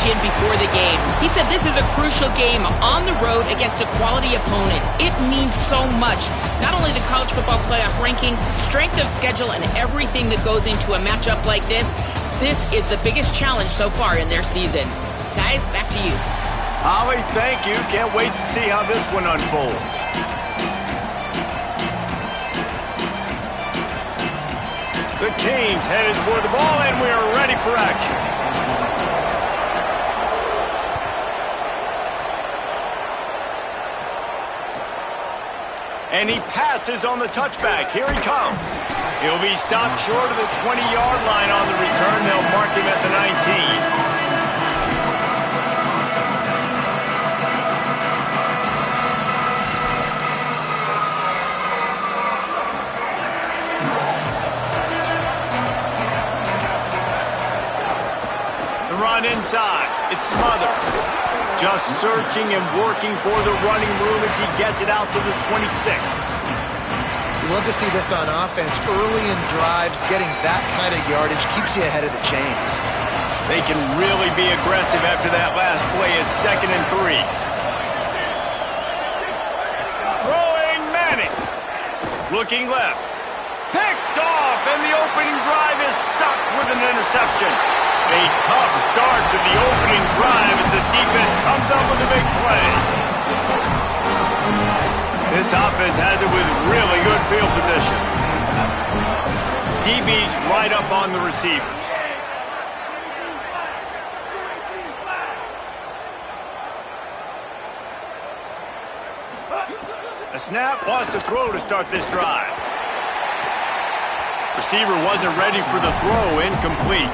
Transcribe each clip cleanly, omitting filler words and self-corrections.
mentioned before the game. He said this is a crucial game on the road against a quality opponent. It means so much. Not only the college football playoff rankings, strength of schedule, and everything that goes into a matchup like this. This is the biggest challenge so far in their season. Guys, back to you. Holly, thank you. Can't wait to see how this one unfolds. The Canes headed toward the ball, and we are ready for action. And he passes on the touchback. Here he comes. He'll be stopped short of the 20-yard line on the return. They'll mark him at the 19. Run inside. It's Smothers. Just searching and working for the running room as he gets it out to the 26. You love to see this on offense. Early in drives, getting that kind of yardage keeps you ahead of the chains. They can really be aggressive after that last play. It's 2nd and 3. Throwing Manning. Looking left. Picked off, and the opening drive is stuck with an interception. A tough start to the opening drive as the defense comes up with a big play. This offense has it with really good field position. DB's right up on the receivers. A snap, lost a throw to start this drive. Receiver wasn't ready for the throw, incomplete.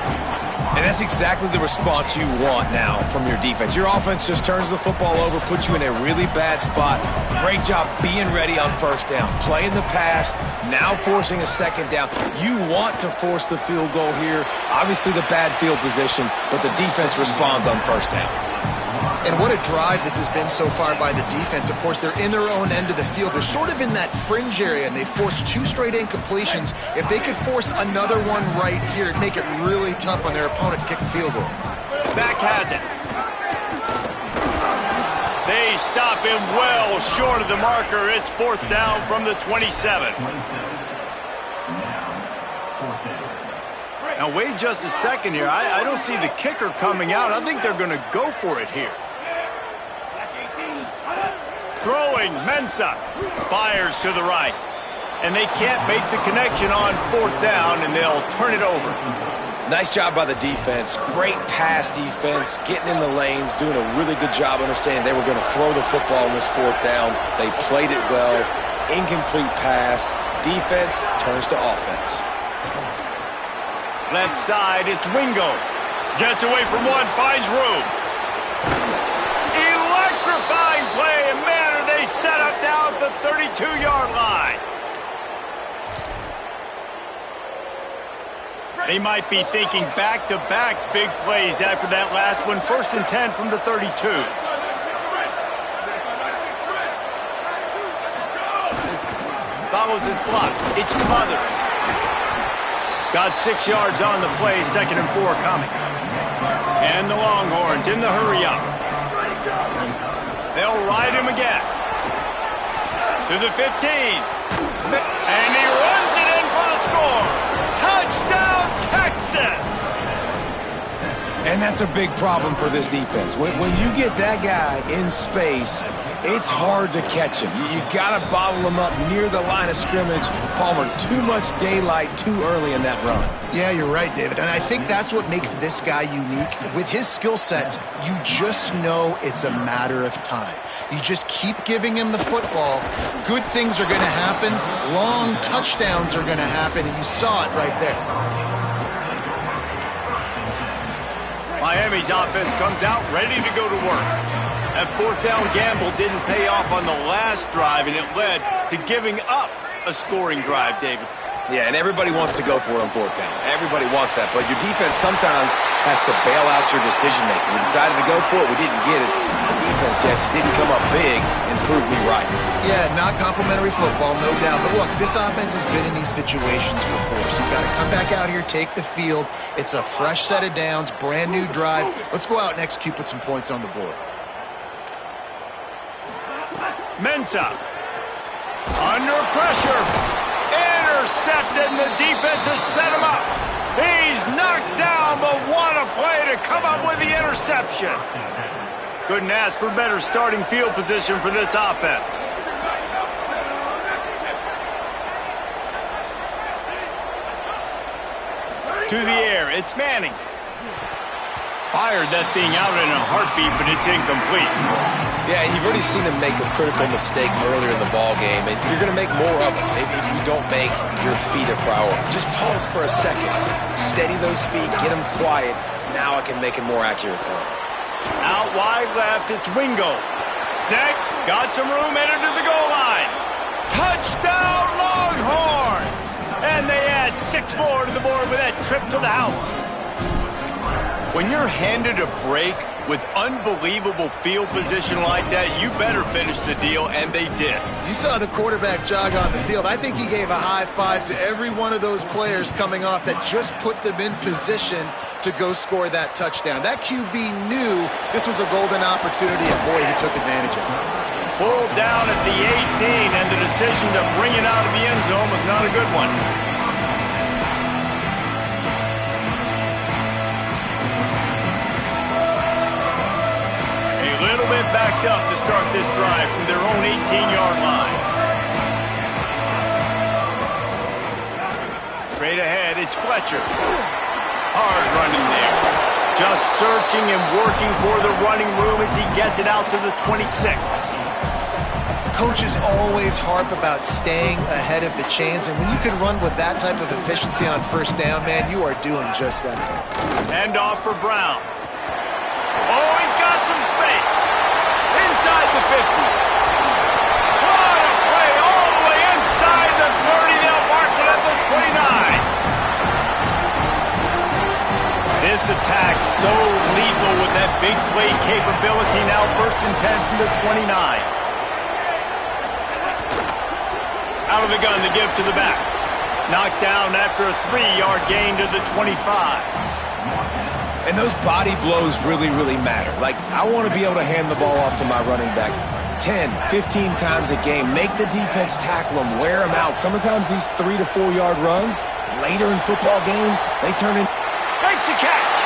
And that's exactly the response you want now from your defense. Your offense just turns the football over, puts you in a really bad spot. Great job being ready on first down. Playing the pass, now forcing a second down. You want to force the field goal here. Obviously the bad field position, but the defense responds on first down. And what a drive this has been so far by the defense. Of course, they're in their own end of the field. They're sort of in that fringe area, and they forced 2 straight incompletions. If they could force another one right here, it'd make it really tough on their opponent to kick a field goal. Back has it. They stop him well short of the marker. It's 4th down from the 27. Now, wait just a second here. I don't see the kicker coming out. I think they're going to go for it here. Throwing, Mensah fires to the right. And they can't make the connection on 4th down, and they'll turn it over. Nice job by the defense. Great pass defense, getting in the lanes, doing a really good job understanding they were going to throw the football in this 4th down. They played it well. Incomplete pass. Defense turns to offense. Left side, it's Wingo. Gets away from one, finds room. Electrifying play, and man, are they set up now at the 32-yard line. They might be thinking back-to-back big plays after that last one. 1st and 10 from the 32. Follows his blocks. It's Smothers. Got 6 yards on the play, 2nd and 4 coming. And the Longhorns in the hurry-up. They'll ride him again. To the 15. And he runs it in for the score. Touchdown, Texas! And that's a big problem for this defense. When you get that guy in space, it's hard to catch him. You got to bottle him up near the line of scrimmage. Palmer, too much daylight too early in that run. Yeah, you're right, David. And I think that's what makes this guy unique. With his skill sets, you just know it's a matter of time. You just keep giving him the football. Good things are going to happen. Long touchdowns are going to happen. And you saw it right there. Miami's offense comes out ready to go to work. That 4th down gamble didn't pay off on the last drive, and it led to giving up a scoring drive, David. Yeah, and everybody wants to go for it on 4th down. Everybody wants that, but your defense sometimes has to bail out your decision-making. We decided to go for it. We didn't get it. The defense, Jesse, didn't come up big and prove me right. Yeah, not complimentary football, no doubt. But look, this offense has been in these situations before, so you've got to come back out here, take the field. It's a fresh set of downs, brand new drive. Let's go out and execute, put some points on the board. Mensah. Under pressure. Intercepted, and the defense has set him up. He's knocked down, but what a play to come up with the interception. Couldn't ask for better starting field position for this offense. To the air, it's Manning. Fired that thing out in a heartbeat, but it's incomplete. Yeah, and you've already seen him make a critical mistake earlier in the ball game, and you're going to make more of them if you don't make your feet a priority. Just pause for a second. Steady those feet, get them quiet. Now I can make a more accurate throw. Out wide left, it's Wingo. Snag, got some room, entered to the goal line. Touchdown, Longhorns! And they add 6 more to the board with that trip to the house. When you're handed a break with unbelievable field position like that, you better finish the deal, and they did. You saw the quarterback jog on the field. I think he gave a high five to every one of those players coming off that just put them in position to go score that touchdown. That QB knew this was a golden opportunity, and boy, he took advantage of it. Pulled down at the 18, and the decision to bring it out of the end zone was not a good one. A little bit backed up to start this drive from their own 18-yard line. Straight ahead, it's Fletcher. Hard running there. Just searching and working for the running room as he gets it out to the 26. Coaches always harp about staying ahead of the chains, and when you can run with that type of efficiency on first down, man, you are doing just that. Hand off for Brown. Oh, he's got some space. Inside the 50. What a play all the way inside the 30. They'll mark it at the 29. This attack so lethal with that big play capability. Now 1st and 10 from the 29. Out of the gun to give to the back. Knocked down after a 3-yard gain to the 25. And those body blows really, really matter. Like, I want to be able to hand the ball off to my running back 10, 15 times a game. Make the defense tackle them, wear them out. Sometimes these 3 to 4 yard runs, later in football games, they turn in. Makes a catch.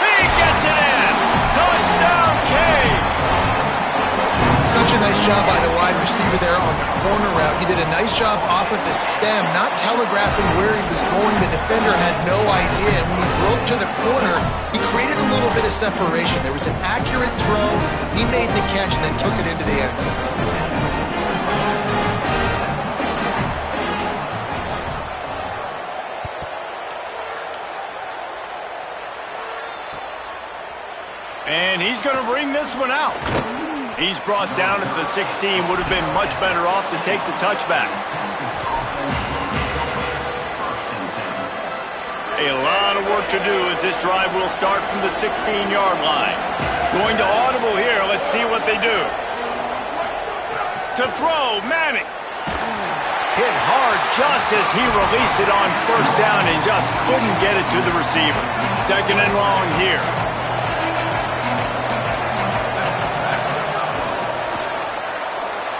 He gets it in. Touchdown, Canes. Such a nice job by the wide receiver there on the corner route. He did a nice job off of the stem, not telegraphing where he was going. The defender had no idea. And when he broke to the corner, he created a little bit of separation. There was an accurate throw. He made the catch and then took it into the end zone. And he's going to bring this one out. He's brought down at the 16. Would have been much better off to take the touchback. A lot of work to do as this drive will start from the 16-yard line. Going to audible here. Let's see what they do. To throw, Manning. Hit hard just as he released it on 1st down and just couldn't get it to the receiver. 2nd and long here.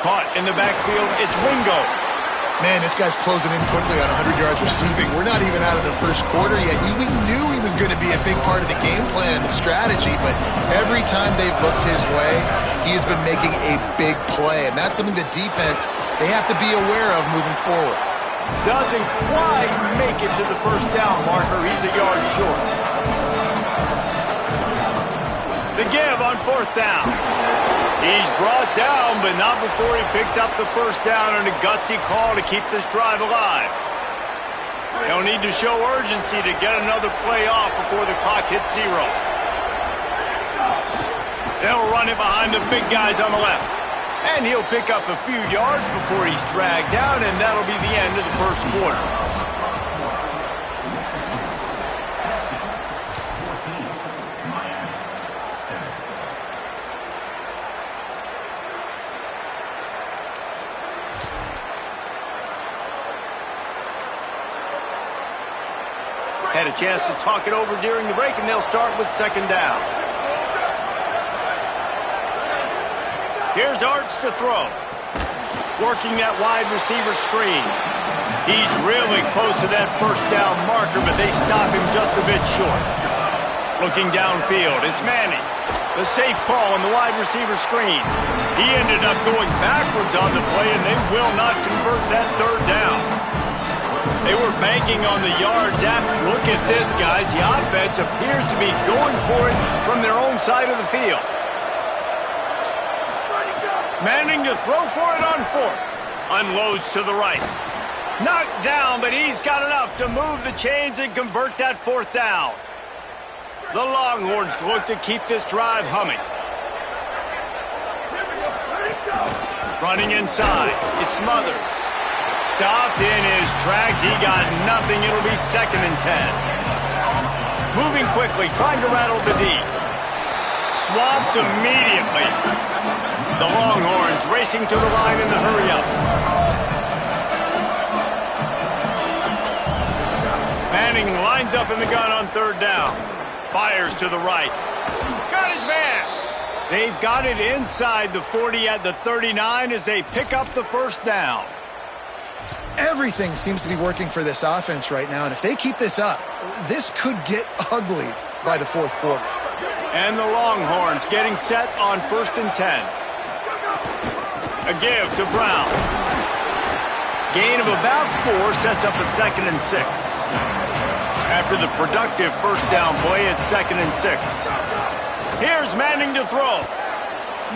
Caught in the backfield, it's Wingo. Man, this guy's closing in quickly on 100 yards receiving. We're not even out of the first quarter yet. We knew he was going to be a big part of the game plan and the strategy, but every time they've looked his way, he has been making a big play, and that's something the defense, they have to be aware of moving forward. Doesn't quite make it to the 1st down marker. He's a yard short. The give on 4th down. He's brought down, but not before he picks up the 1st down and a gutsy call to keep this drive alive. They'll need to show urgency to get another play off before the clock hits 0. They'll run it behind the big guys on the left. And he'll pick up a few yards before he's dragged down, and that'll be the end of the 1st quarter. had a chance to talk it over during the break, and they'll start with second down. Here's Arts to throw. Working that wide receiver screen. He's really close to that first down marker, but they stop him just a bit short. Looking downfield, it's Manning. The safe call on the wide receiver screen. He ended up going backwards on the play, and they will not convert that third down. They were banking on the yards. Look at this, guys. The offense appears to be going for it from their own side of the field. Manning to throw for it on fourth. Unloads to the right. Knocked down, but he's got enough to move the chains and convert that fourth down. The Longhorns look to keep this drive humming. Running inside. It's Smothers. Stopped in his tracks. He got nothing. It'll be 2nd and 10. Moving quickly, trying to rattle the D. Swamped immediately. The Longhorns racing to the line in the hurry-up. Manning lines up in the gun on third down. Fires to the right. Got his man. They've got it inside the 40 at the 39 as they pick up the first down. Everything seems to be working for this offense right now, and if they keep this up, this could get ugly by the fourth quarter. And the Longhorns getting set on 1st and 10. A give to Brown. Gain of about 4 sets up a 2nd and 6. After the productive first down play, it's 2nd and 6. Here's Manning to throw.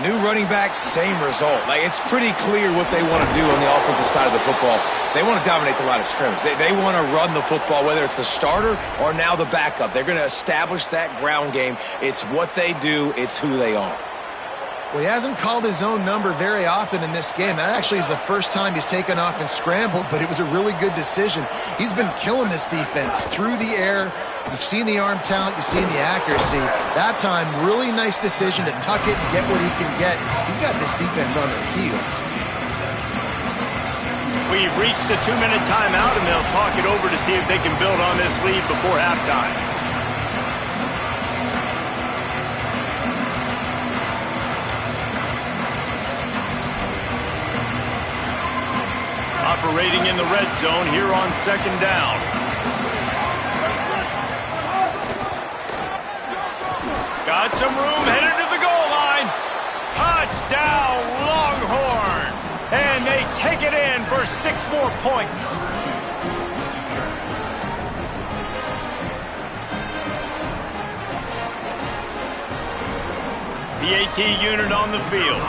New running back, same result. It's pretty clear what they want to do on the offensive side of the football. They want to dominate the line of scrimmage. They want to run the football, whether it's the starter or now the backup. They're going to establish that ground game. It's what they do. It's who they are. Well, he hasn't called his own number very often in this game. That actually is the first time he's taken off and scrambled, but it was a really good decision. He's been killing this defense through the air. You've seen the arm talent, you've seen the accuracy. That time, really nice decision to tuck it and get what he can get. He's got this defense on their heels. We've reached the 2-minute timeout, and they'll talk it over to see if they can build on this lead before halftime. Operating in the red zone here on 2nd down. Got some room, headed to the goal line. Touchdown, Longhorn. And they take it in for 6 more points. The AT unit on the field.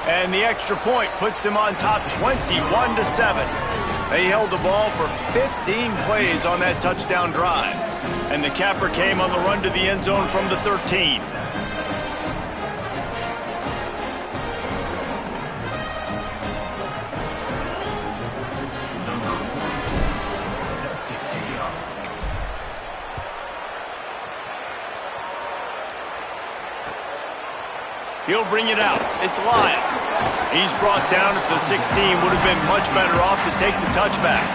And the extra point puts them on top 21-7. They held the ball for 15 plays on that touchdown drive. And the capper came on the run to the end zone from the 13. He'll bring it out. It's Lyle. He's brought down at the 16. Would have been much better off to take the touchback.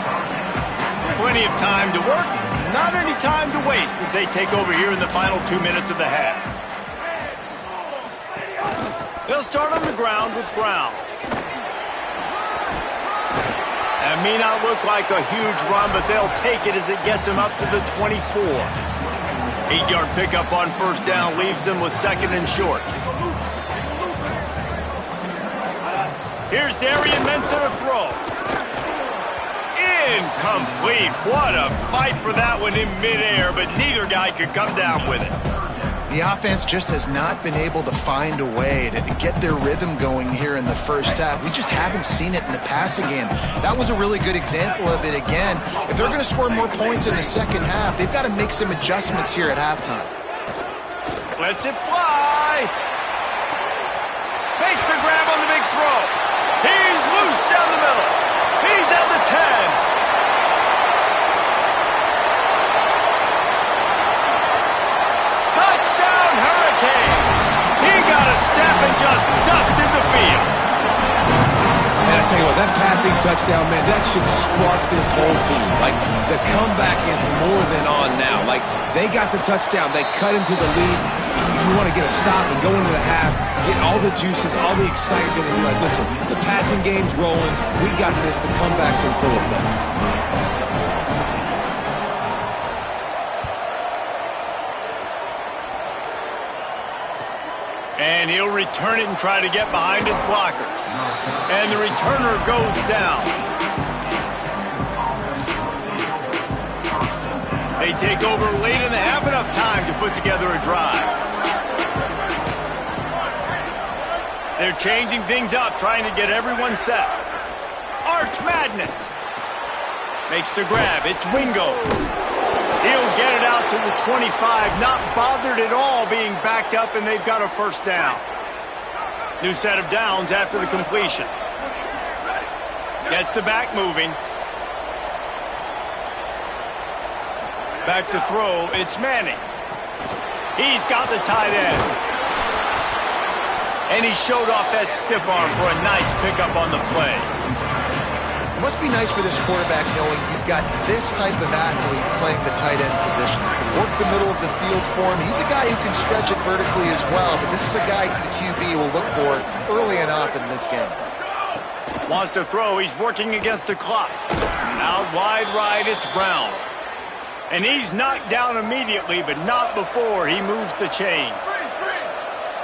Plenty of time to work. Not any time to waste as they take over here in the final 2 minutes of the half. They'll start on the ground with Brown. It may not look like a huge run, but they'll take it as it gets them up to the 24. 8-yard pickup on first down leaves them with 2nd and short. Here's Darian Mensah to throw. Incomplete. What a fight for that one in midair, but neither guy could come down with it. The offense just has not been able to find a way to get their rhythm going here in the first half. We just haven't seen it in the passing game. That was a really good example of it again. If they're going to score more points in the second half, they've got to make some adjustments here at halftime. Lets it fly. Makes the grab on the big throw. He's loose down the middle. He's at the 10. Touchdown, Hurricane. He got a step and just dusted the field. And tell you what, that passing touchdown, man, that should spark this whole team. Like, the comeback is more than on now. Like, they got the touchdown. They cut into the lead. You want to get a stop and go into the half, get all the juices, all the excitement, and be like, listen, the passing game's rolling. We got this. The comeback's in full effect. And he'll return it and try to get behind his blockers. And the returner goes down. They take over late and they have enough time to put together a drive. They're changing things up, trying to get everyone set. Arch Madness. Makes the grab. It's Wingo. He'll get it out to the 25, not bothered at all being backed up, and they've got a first down. New set of downs after the completion. Gets the back moving. Back to throw, it's Manning. He's got the tight end. And he showed off that stiff arm for a nice pickup on the play. It must be nice for this quarterback knowing he's got this type of athlete playing the tight end position. He can work the middle of the field for him. He's a guy who can stretch it vertically as well, but this is a guy the QB will look for early and often in this game. Wants to throw. He's working against the clock. Out wide right, it's Brown. And he's knocked down immediately, but not before he moves the chains.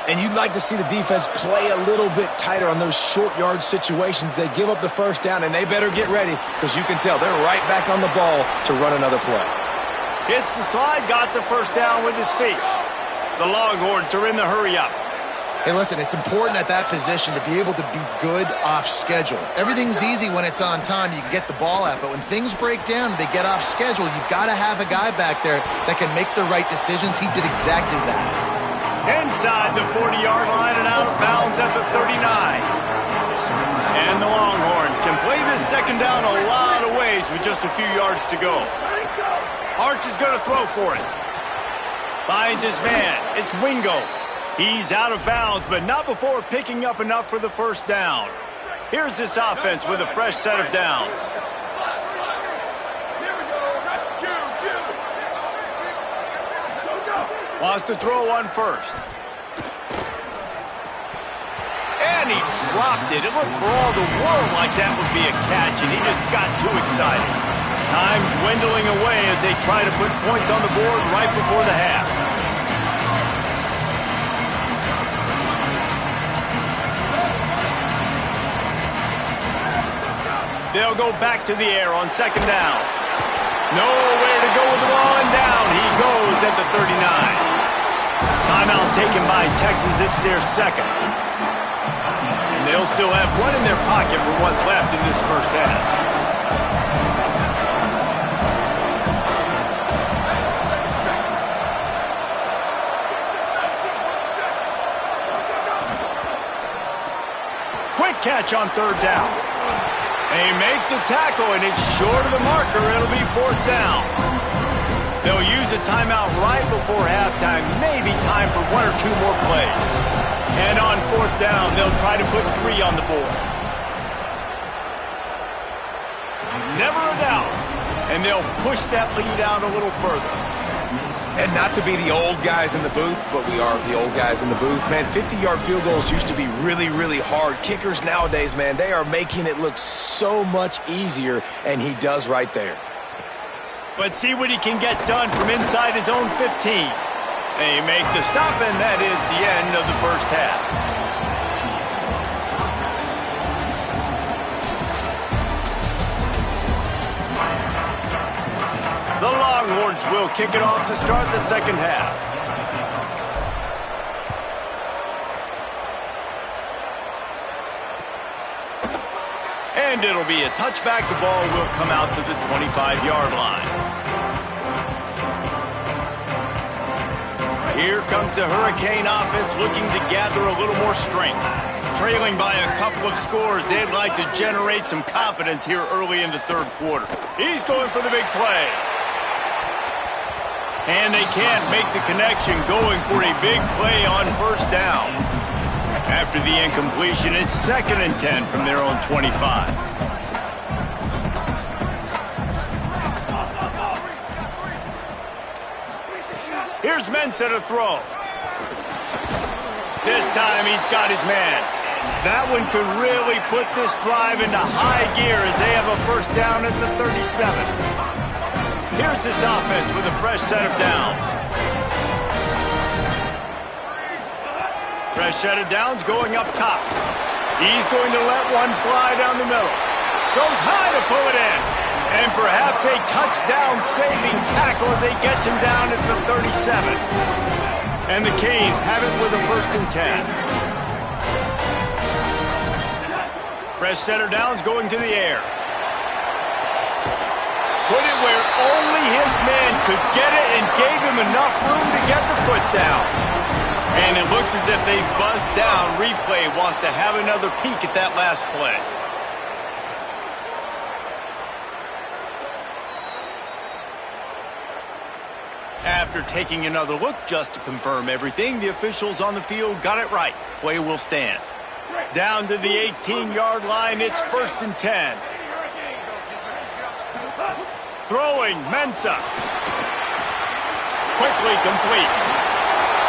And you'd like to see the defense play a little bit tighter on those short yard situations. They give up the first down, and they better get ready because you can tell they're right back on the ball to run another play. Hits the slide, got the first down with his feet. The Longhorns are in the hurry-up. Hey, listen, it's important at that position to be able to be good off schedule. Everything's easy when it's on time. You can get the ball out, but when things break down and they get off schedule, you've got to have a guy back there that can make the right decisions. He did exactly that. Inside the 40-yard line and out of bounds at the 39. And the Longhorns can play this second down a lot of ways with just a few yards to go. Arch is going to throw for it. Finds his man. It's Wingo. He's out of bounds, but not before picking up enough for the first down. Here's this offense with a fresh set of downs. Wants to throw on first. And he dropped it. It looked for all the world like that would be a catch, and he just got too excited. Time dwindling away as they try to put points on the board right before the half. They'll go back to the air on second down. Nowhere to go with the ball, and down he goes at the 39. Timeout taken by Texas. It's their second. And they'll still have one in their pocket for what's left in this first half. Quick catch on third down. They make the tackle, and it's short of the marker. It'll be fourth down. They'll use a timeout right before halftime. Maybe time for one or two more plays. And on fourth down, they'll try to put 3 on the board. Never a doubt. And they'll push that lead out a little further. And not to be the old guys in the booth, but we are the old guys in the booth. Man, 50-yard field goals used to be really, really hard. Kickers nowadays, man, they are making it look so much easier, and he does right there. But see what he can get done from inside his own 15. They make the stop, and that is the end of the first half. The Longhorns will kick it off to start the second half. And it'll be a touchback. The ball will come out to the 25-yard line. Here comes the Hurricane offense looking to gather a little more strength. Trailing by a couple of scores, they'd like to generate some confidence here early in the third quarter. He's going for the big play. And they can't make the connection, going for a big play on first down. After the incompletion, it's 2nd and 10 from their own 25. Here's Mensah to throw. This time he's got his man. That one could really put this drive into high gear as they have a first down at the 37. Here's this offense with a fresh set of downs. Fresh set of downs going up top. He's going to let one fly down the middle. Goes high to pull it in. And perhaps a touchdown-saving tackle as they gets him down at the 37. And the Canes have it with a 1st and 10. Fresh set of downs going to the air. Put it where only his man could get it and gave him enough room to get the foot down. And it looks as if they buzzed down. Replay wants to have another peek at that last play. After taking another look just to confirm everything, the officials on the field got it right. Play will stand. Down to the 18-yard line, it's 1st and 10. Throwing, Mensah. Quickly complete.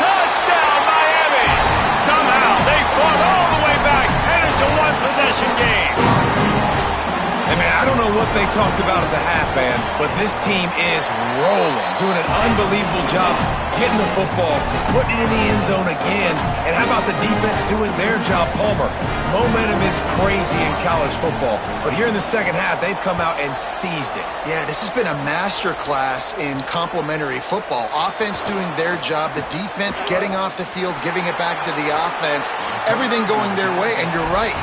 Touchdown, Miami! Somehow they fought all the way back, and it's a one-possession game. Hey, man, I don't know what they talked about at the half, man, but this team is rolling, doing an unbelievable job getting the football, putting it in the end zone again, and how about the defense doing their job, Palmer? Momentum is crazy in college football, but here in the second half, they've come out and seized it. Yeah, this has been a masterclass in complementary football. Offense doing their job, the defense getting off the field, giving it back to the offense, everything going their way, and you're right.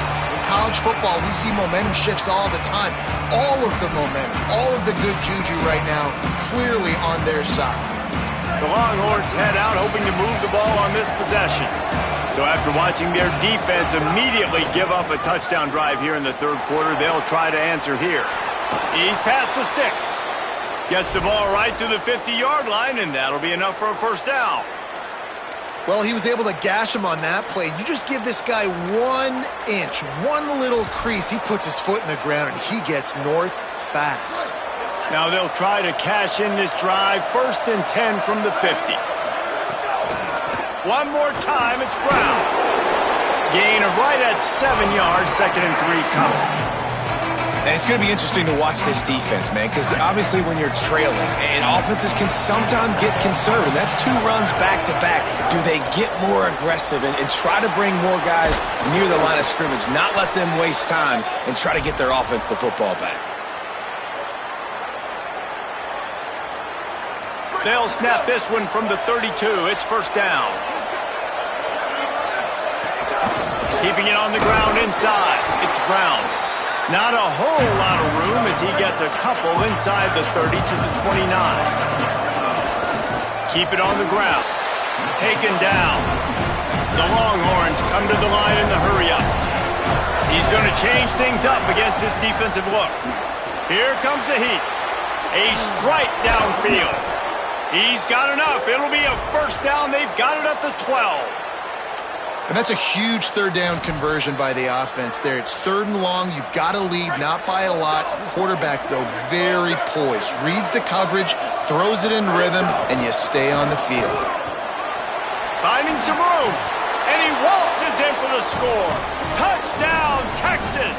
College football, we see momentum shifts all the time. All of the momentum, all of the good juju right now, clearly on their side. The Longhorns head out hoping to move the ball on this possession. So after watching their defense immediately give up a touchdown drive here in the third quarter, they'll try to answer here. He's past the sticks. Gets the ball right to the 50-yard line, and that'll be enough for a first down. Well, he was able to gash him on that play. You just give this guy 1 inch, one little crease, he puts his foot in the ground, and he gets north fast. Now they'll try to cash in this drive. 1st and 10 from the 50. One more time, it's Brown. Gain of right at 7 yards, 2nd and 3 coming. And it's going to be interesting to watch this defense, man, because obviously when you're trailing, and offenses can sometimes get conservative. That's 2 runs back-to-back. Do they get more aggressive and try to bring more guys near the line of scrimmage, not let them waste time, and try to get their offense the football back? They'll snap this one from the 32. It's first down. Keeping it on the ground inside. It's Brown. Not a whole lot of room as he gets a couple inside the 30 to the 29. Keep it on the ground. Taken down. The Longhorns come to the line in the hurry-up. He's going to change things up against this defensive look. Here comes the heat. A strike downfield. He's got enough. It'll be a first down. They've got it at the 12. And that's a huge third down conversion by the offense there. It's 3rd and long. You've got to lead, not by a lot. Quarterback, though, very poised. Reads the coverage, throws it in rhythm, and you stay on the field. Finding some room, and he waltzes in for the score. Touchdown, Texas!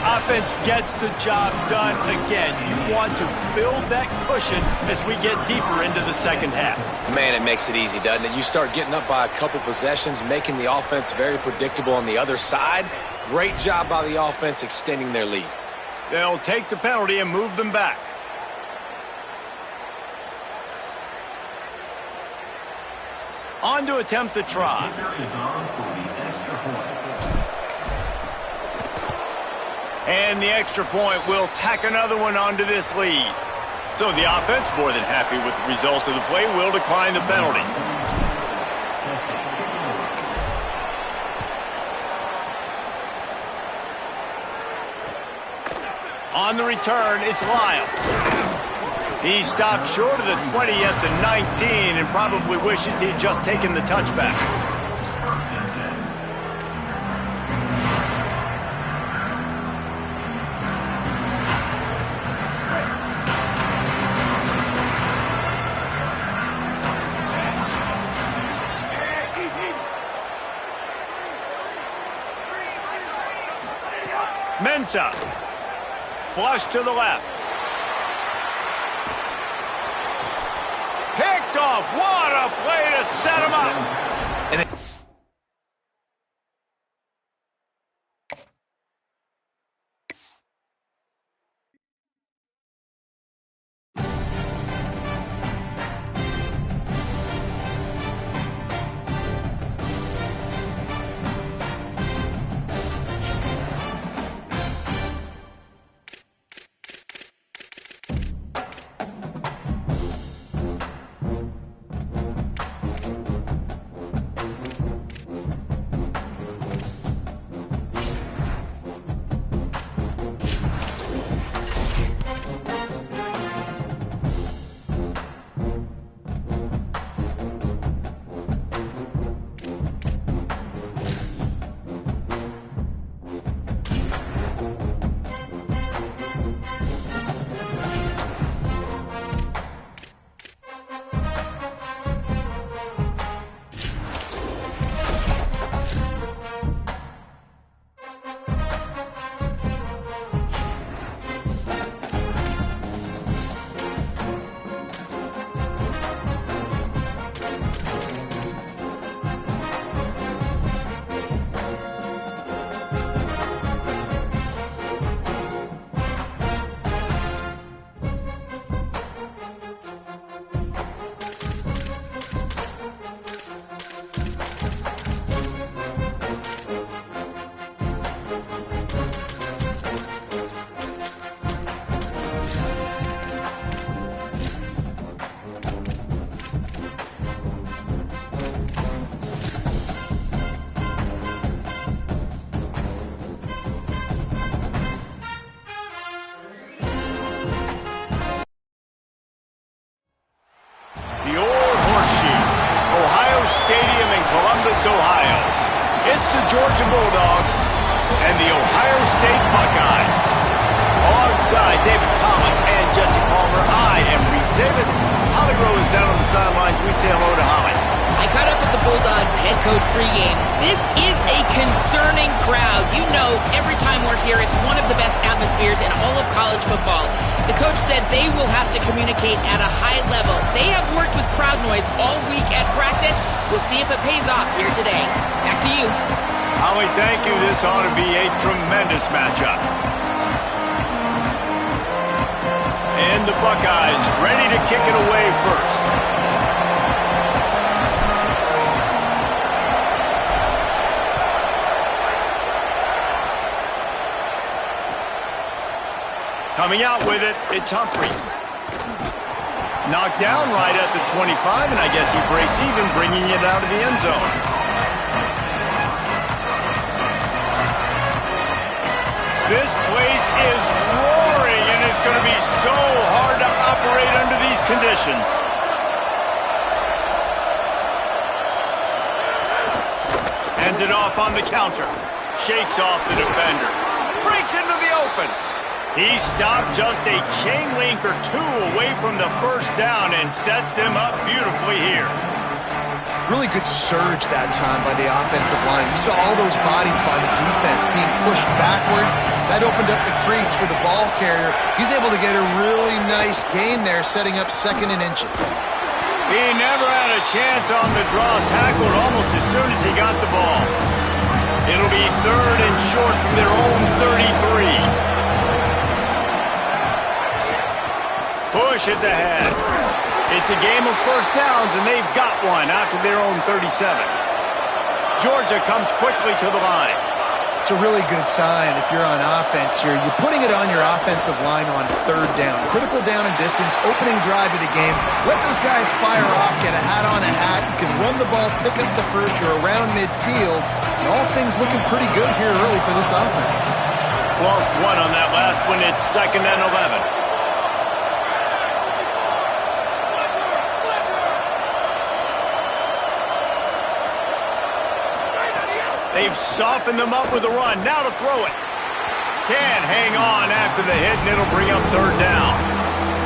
Offense gets the job done again. You want to build that cushion as we get deeper into the second half. Man, it makes it easy, doesn't it? You start getting up by a couple possessions, making the offense very predictable on the other side. Great job by the offense extending their lead. They'll take the penalty and move them back. On to attempt the try. And the extra point will tack another one onto this lead. So the offense, more than happy with the result of the play, will decline the penalty. On the return, it's Lyle. He stopped short of the 20 at the 19 and probably wishes he'd just taken the touchback. Mensa. Flush to the left. Picked off. What a play to set him up. And The old horseshoe, Ohio Stadium in Columbus, Ohio. It's the Georgia Bulldogs and the Ohio State Buckeyes. Alongside David Pollock and Jesse Palmer, I am Reese Davis. Holly Rowe is down on the sidelines. We say hello to Holly. I caught up with the Bulldogs head coach pregame. This is a concerning crowd. You know, every time we're here, it's one of the best atmospheres in all of college football. The coach said they will have to communicate at a high level. They have worked with crowd noise all week at practice. We'll see if it pays off here today. Back to you. Holly, thank you. This ought to be a tremendous matchup. And the Buckeyes ready to kick it away first. Coming out with it, it's Humphries. Knocked down right at the 25, and I guess he breaks even, bringing it out of the end zone. This place is roaring, and it's going to be so hard to operate under these conditions. Hands it off on the counter. Shakes off the defender. Breaks into the open. He stopped just a chain link or two away from the first down and sets them up beautifully here. Really good surge that time by the offensive line. You saw all those bodies by the defense being pushed backwards. That opened up the crease for the ball carrier. He's able to get a really nice gain there, setting up second and inches. He never had a chance on the draw, tackled almost as soon as he got the ball. It'll be third and short from their own 33. Push is ahead. It's a game of first downs, and they've got one after their own 37. Georgia comes quickly to the line. It's a really good sign if you're on offense here. You're putting it on your offensive line on third down. Critical down and distance, opening drive of the game. Let those guys fire off, get a hat on a hat. You can run the ball, pick up the first. You're around midfield. And all things looking pretty good here early for this offense. Lost one on that last one. It's 2nd and 11. They've softened them up with a run. Now to throw it. Can't hang on after the hit, and it'll bring up third down.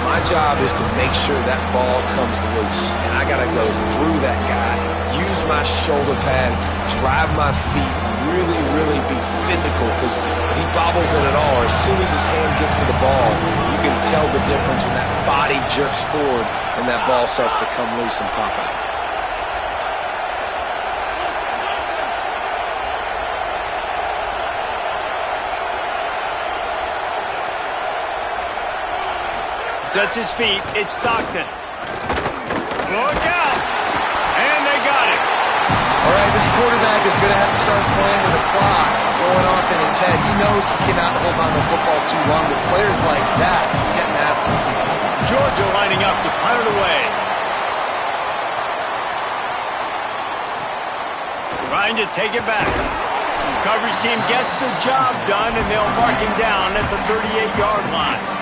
my job is to make sure that ball comes loose, and I got to go through that guy, use my shoulder pad, drive my feet, really, really be physical, because if he bobbles it at all, or as soon as his hand gets to the ball, you can tell the difference when that body jerks forward and that ball starts to come loose and pop out. Sets his feet. It's Stockton. Look out! And they got it. All right, this quarterback is going to have to start playing with the clock going off in his head. He knows he cannot hold on to the football too long. With players like that, getting after him. Georgia lining up to punt it away. Trying to take it back. Coverage team gets the job done, and they'll mark him down at the 38-yard line.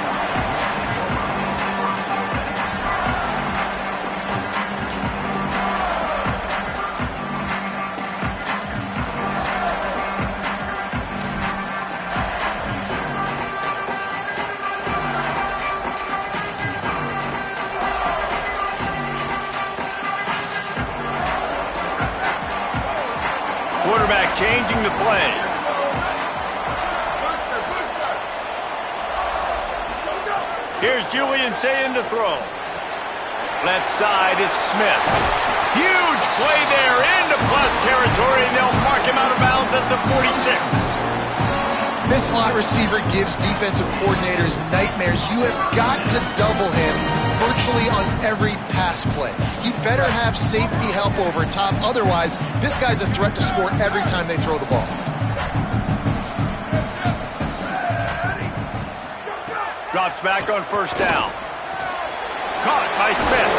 Quarterback changing the play. Here's Julian saying to throw. Left side is Smith. Huge play there into plus territory, and they'll mark him out of bounds at the 46. This slot receiver gives defensive coordinators nightmares. You have got to double him virtually on every pass play. He better have safety help over top. Otherwise, this guy's a threat to score every time they throw the ball. Drops back on first down. Caught by Smith.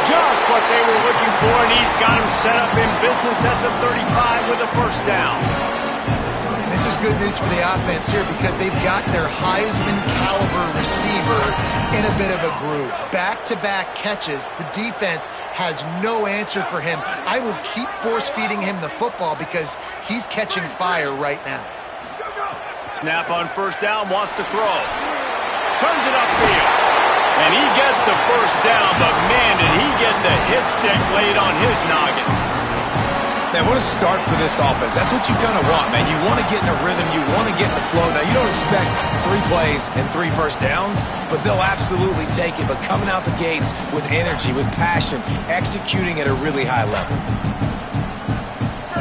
Just what they were looking for, and he's got him set up in business at the 35 with a first down. This is good news for the offense here because they've got their Heisman-caliber receiver in a bit of a groove. Back-to-back catches. The defense has no answer for him. I will keep force-feeding him the football because he's catching fire right now. Snap on first down, wants to throw. Turns it upfield. And he gets the first down, but man, did he get the hit stick laid on his noggin. Man, what a start for this offense. That's what you kind of want, man. You want to get in a rhythm. You want to get in the flow. Now, you don't expect 3 plays and 3 first downs, but they'll absolutely take it. But coming out the gates with energy, with passion, executing at a really high level.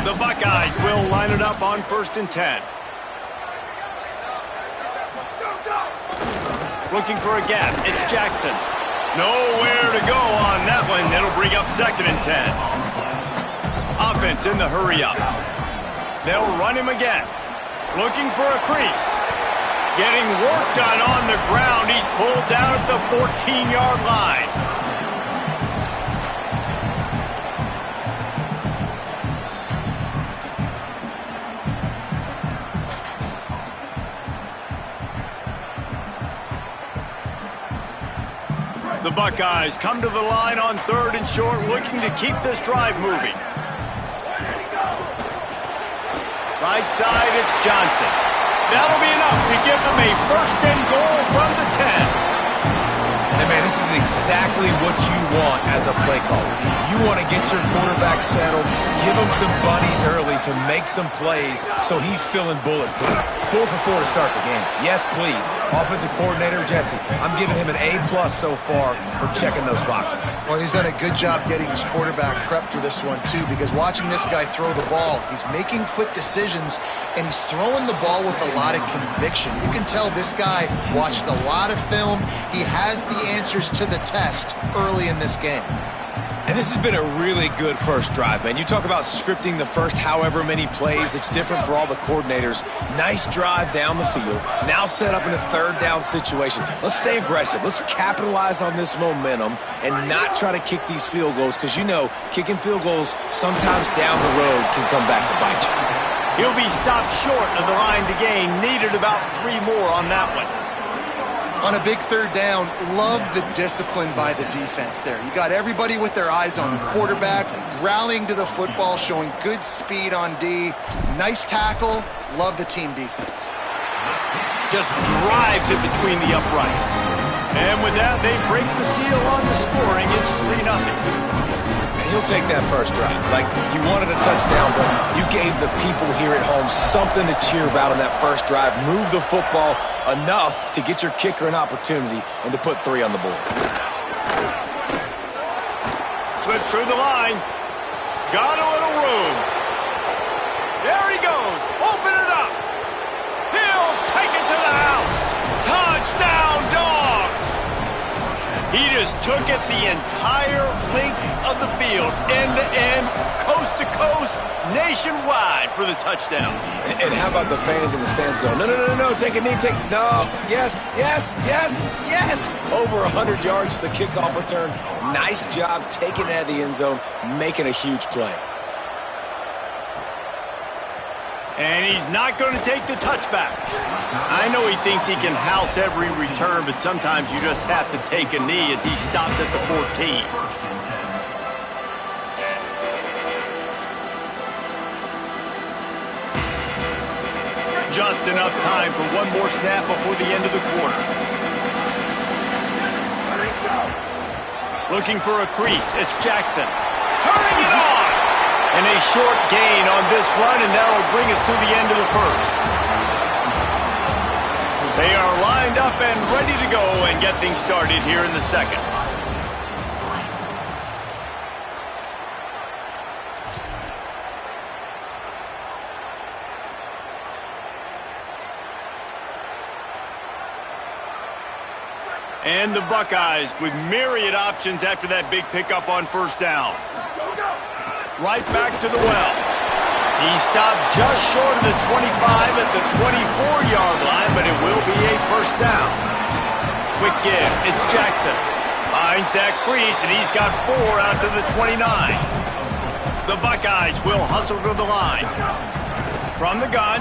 The Buckeyes will line it up on 1st and 10. Looking for a gap. It's Jackson. Nowhere to go on that one. It'll bring up 2nd and 10. Offense in the hurry-up. They'll run him again. Looking for a crease. Getting work done on the ground. He's pulled down at the 14-yard line. The Buckeyes come to the line on 3rd and short, looking to keep this drive moving. Right side, it's Johnson. That'll be enough to give them a 1st and goal from the 10. And man, this is exactly what you want as a play caller. You want to get your quarterback settled, give him some buddies early to make some plays so he's feeling bulletproof. 4 for 4 to start the game. Yes, please. Offensive coordinator Jesse, I'm giving him an A+ so far for checking those boxes. Well, he's done a good job getting his quarterback prepped for this one, too, because watching this guy throw the ball, he's making quick decisions, and he's throwing the ball with a lot of conviction. You can tell this guy watched a lot of film. He has the answers to the test early in this game. And this has been a really good first drive, man. You talk about scripting the first however many plays. It's different for all the coordinators. Nice drive down the field. Now set up in a 3rd down situation. Let's stay aggressive. Let's capitalize on this momentum and not try to kick these field goals because, you know, kicking field goals sometimes down the road can come back to bite you. He'll be stopped short of the line to gain. Needed about 3 more on that one. On a big 3rd down, love the discipline by the defense there. You got everybody with their eyes on the quarterback, rallying to the football, showing good speed on D. Nice tackle. Love the team defense. Just drives it between the uprights. And with that, they break the seal on the scoring. It's 3-0. he'll take that first drive. Like, you wanted a touchdown, but you gave the people here at home something to cheer about on that first drive. Move the football enough to get your kicker an opportunity and to put 3 on the board. Slips through the line. Got a little room. There he goes. Open it up. He'll take it to the house. Touchdown, Dogs! He just took it the entire length of the field, end to end, coast to coast, nationwide for the touchdown. And how about the fans in the stands going, no, no, no, no, take a knee, no, yes, yes, yes, yes. Over 100 yards for the kickoff return. Nice job taking it out of the end zone, making a huge play. And he's not going to take the touchback. I know he thinks he can house every return, but sometimes you just have to take a knee as he stopped at the 14. Just enough time for one more snap before the end of the quarter. Looking for a crease. It's Jackson. Turning it on! And a short gain on this run, and that'll bring us to the end of the first. They are lined up and ready to go and get things started here in the second. And the Buckeyes with myriad options after that big pickup on first down. Right back to the well. He stopped just short of the 25 at the 24-yard line, but it will be a first down. Quick give. It's Jackson. Finds that crease, and he's got 4 out to the 29. The Buckeyes will hustle to the line. From the gun,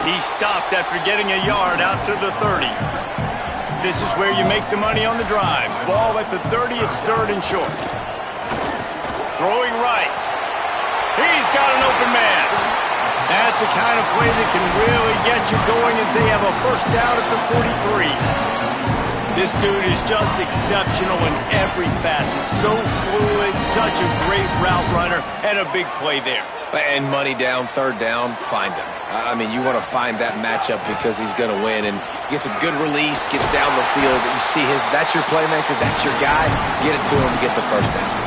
he stopped after getting a yard out to the 30. This is where you make the money on the drive. Ball at the 30, it's 3rd and short. Throwing right. He's got an open man. That's the kind of play that can really get you going as they have a first down at the 43. This dude is just exceptional in every facet. So fluid, such a great route runner, and a big play there. And money down, 3rd down, find him. I mean, you want to find that matchup because he's going to win, and gets a good release, gets down the field. You see that's your playmaker, that's your guy. Get it to him, get the first down.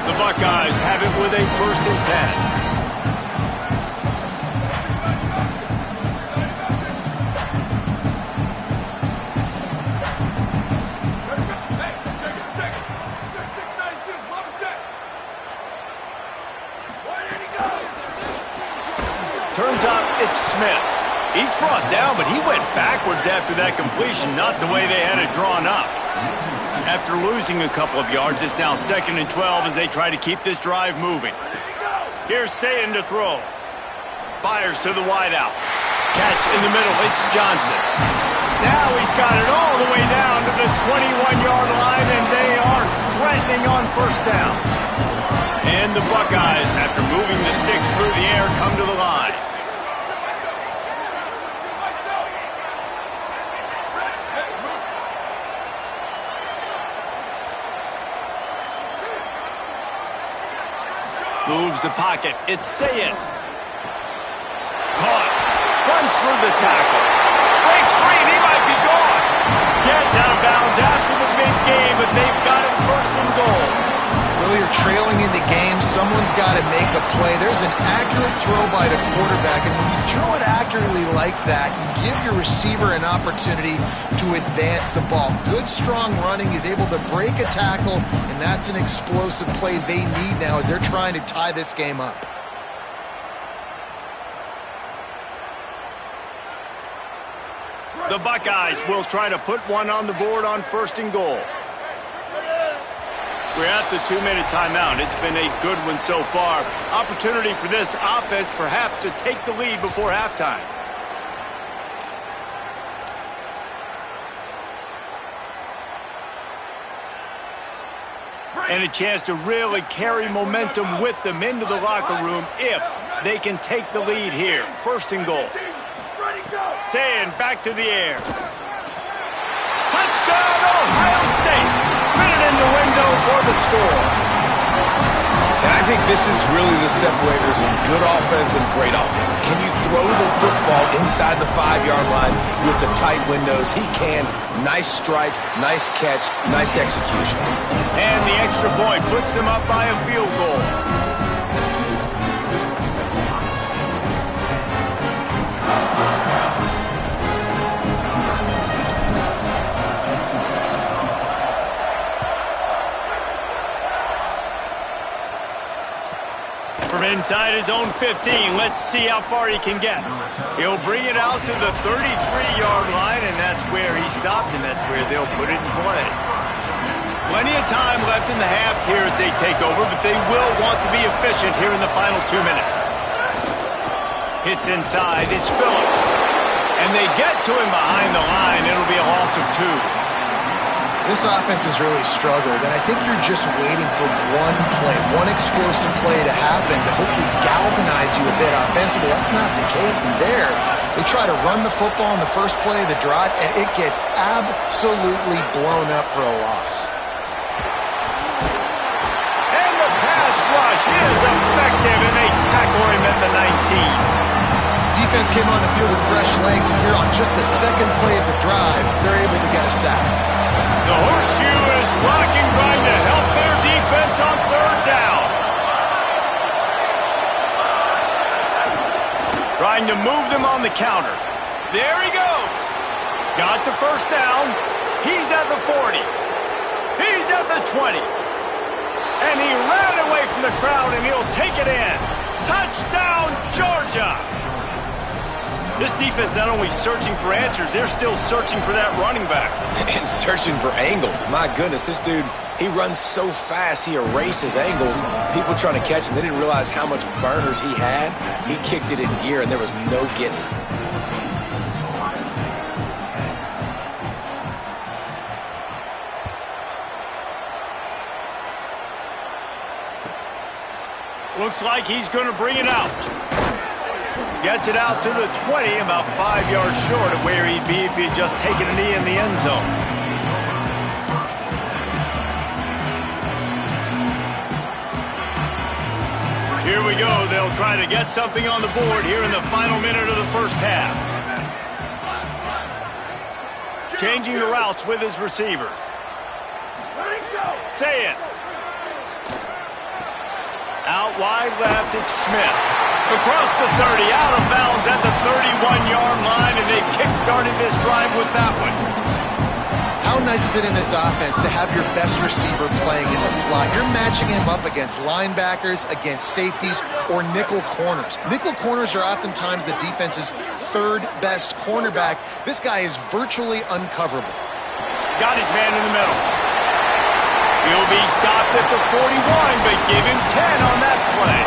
The Buckeyes have it with a 1st and 10. Turns out it's Smith. He's brought down, but he went backwards after that completion, not the way they had it drawn up. After losing a couple of yards, it's now 2nd and 12 as they try to keep this drive moving. Here's Sayin to throw. Fires to the wideout. Catch in the middle, it's Johnson. Now he's got it all the way down to the 21-yard line, and they are threatening on first down. And the Buckeyes, after moving the sticks through the air, come to the line. Moves the pocket. It's Sayin. Caught. Runs through the tackle. Breaks free, and he might be gone. Gets out of bounds after the big game, but they've got it 1st and goal. Well, you're trailing in the game. Someone's got to make a play. There's an accurate throw by the quarterback, and when you throw it accurately like that, you give your receiver an opportunity to advance the ball. Good, strong running. He's able to break a tackle, and that's an explosive play they need now as they're trying to tie this game up. The Buckeyes will try to put one on the board on 1st and goal. We're at the 2-minute timeout. It's been a good one so far. Opportunity for this offense perhaps to take the lead before halftime. And a chance to really carry momentum with them into the locker room if they can take the lead here. 1st and goal. Sayin back to the air. Touchdown, Ohio State. Fitted in the window for the score. And I think this is really the separators of good offense and great offense. Can you throw the football inside the 5-yard line with the tight windows? He can. Nice strike, nice catch, nice execution. And the extra point puts them up by a field goal. From inside his own 15, let's see how far he can get. He'll bring it out to the 33-yard line, and that's where he stopped, and that's where they'll put it in play. Plenty of time left in the half here as they take over, but they will want to be efficient here in the final 2 minutes. Hits inside, it's Phillips. And they get to him behind the line. It'll be a loss of 2. This offense has really struggled, and I think you're just waiting for one play, one explosive play to happen to hopefully galvanize you a bit offensively. That's not the case, and there they try to run the football in the first play of the drive, and it gets absolutely blown up for a loss. And the pass rush is effective, and they tackle him at the 19. Defense came on the field with fresh legs, and here on just the second play of the drive, they're able to get a sack. The horseshoe is rocking, trying to help their defense on 3rd down. Trying to move them on the counter. There he goes. Got the 1st down. He's at the 40. He's at the 20. And he ran away from the crowd, and he'll take it in. Touchdown, Georgia. This defense not only searching for answers, they're still searching for that running back. And searching for angles. My goodness, this dude, he runs so fast, he erases angles. People trying to catch him, they didn't realize how much burners he had. He kicked it in gear, and there was no getting it. Looks like he's going to bring it out. Gets it out to the 20, about 5 yards short of where he'd be if he'd just taken a knee in the end zone. Here we go. They'll try to get something on the board here in the final minute of the first half. Changing the routes with his receivers. Say it. Out wide left, it's Smith. Across the 30, out of bounds at the 31-yard line, and they kick-started this drive with that one. How nice is it in this offense to have your best receiver playing in the slot? You're matching him up against linebackers, against safeties, or nickel corners. Nickel corners are oftentimes the defense's 3rd best cornerback. This guy is virtually uncoverable. Got his man in the middle. He'll be stopped at the 41, but give him 10 on that play.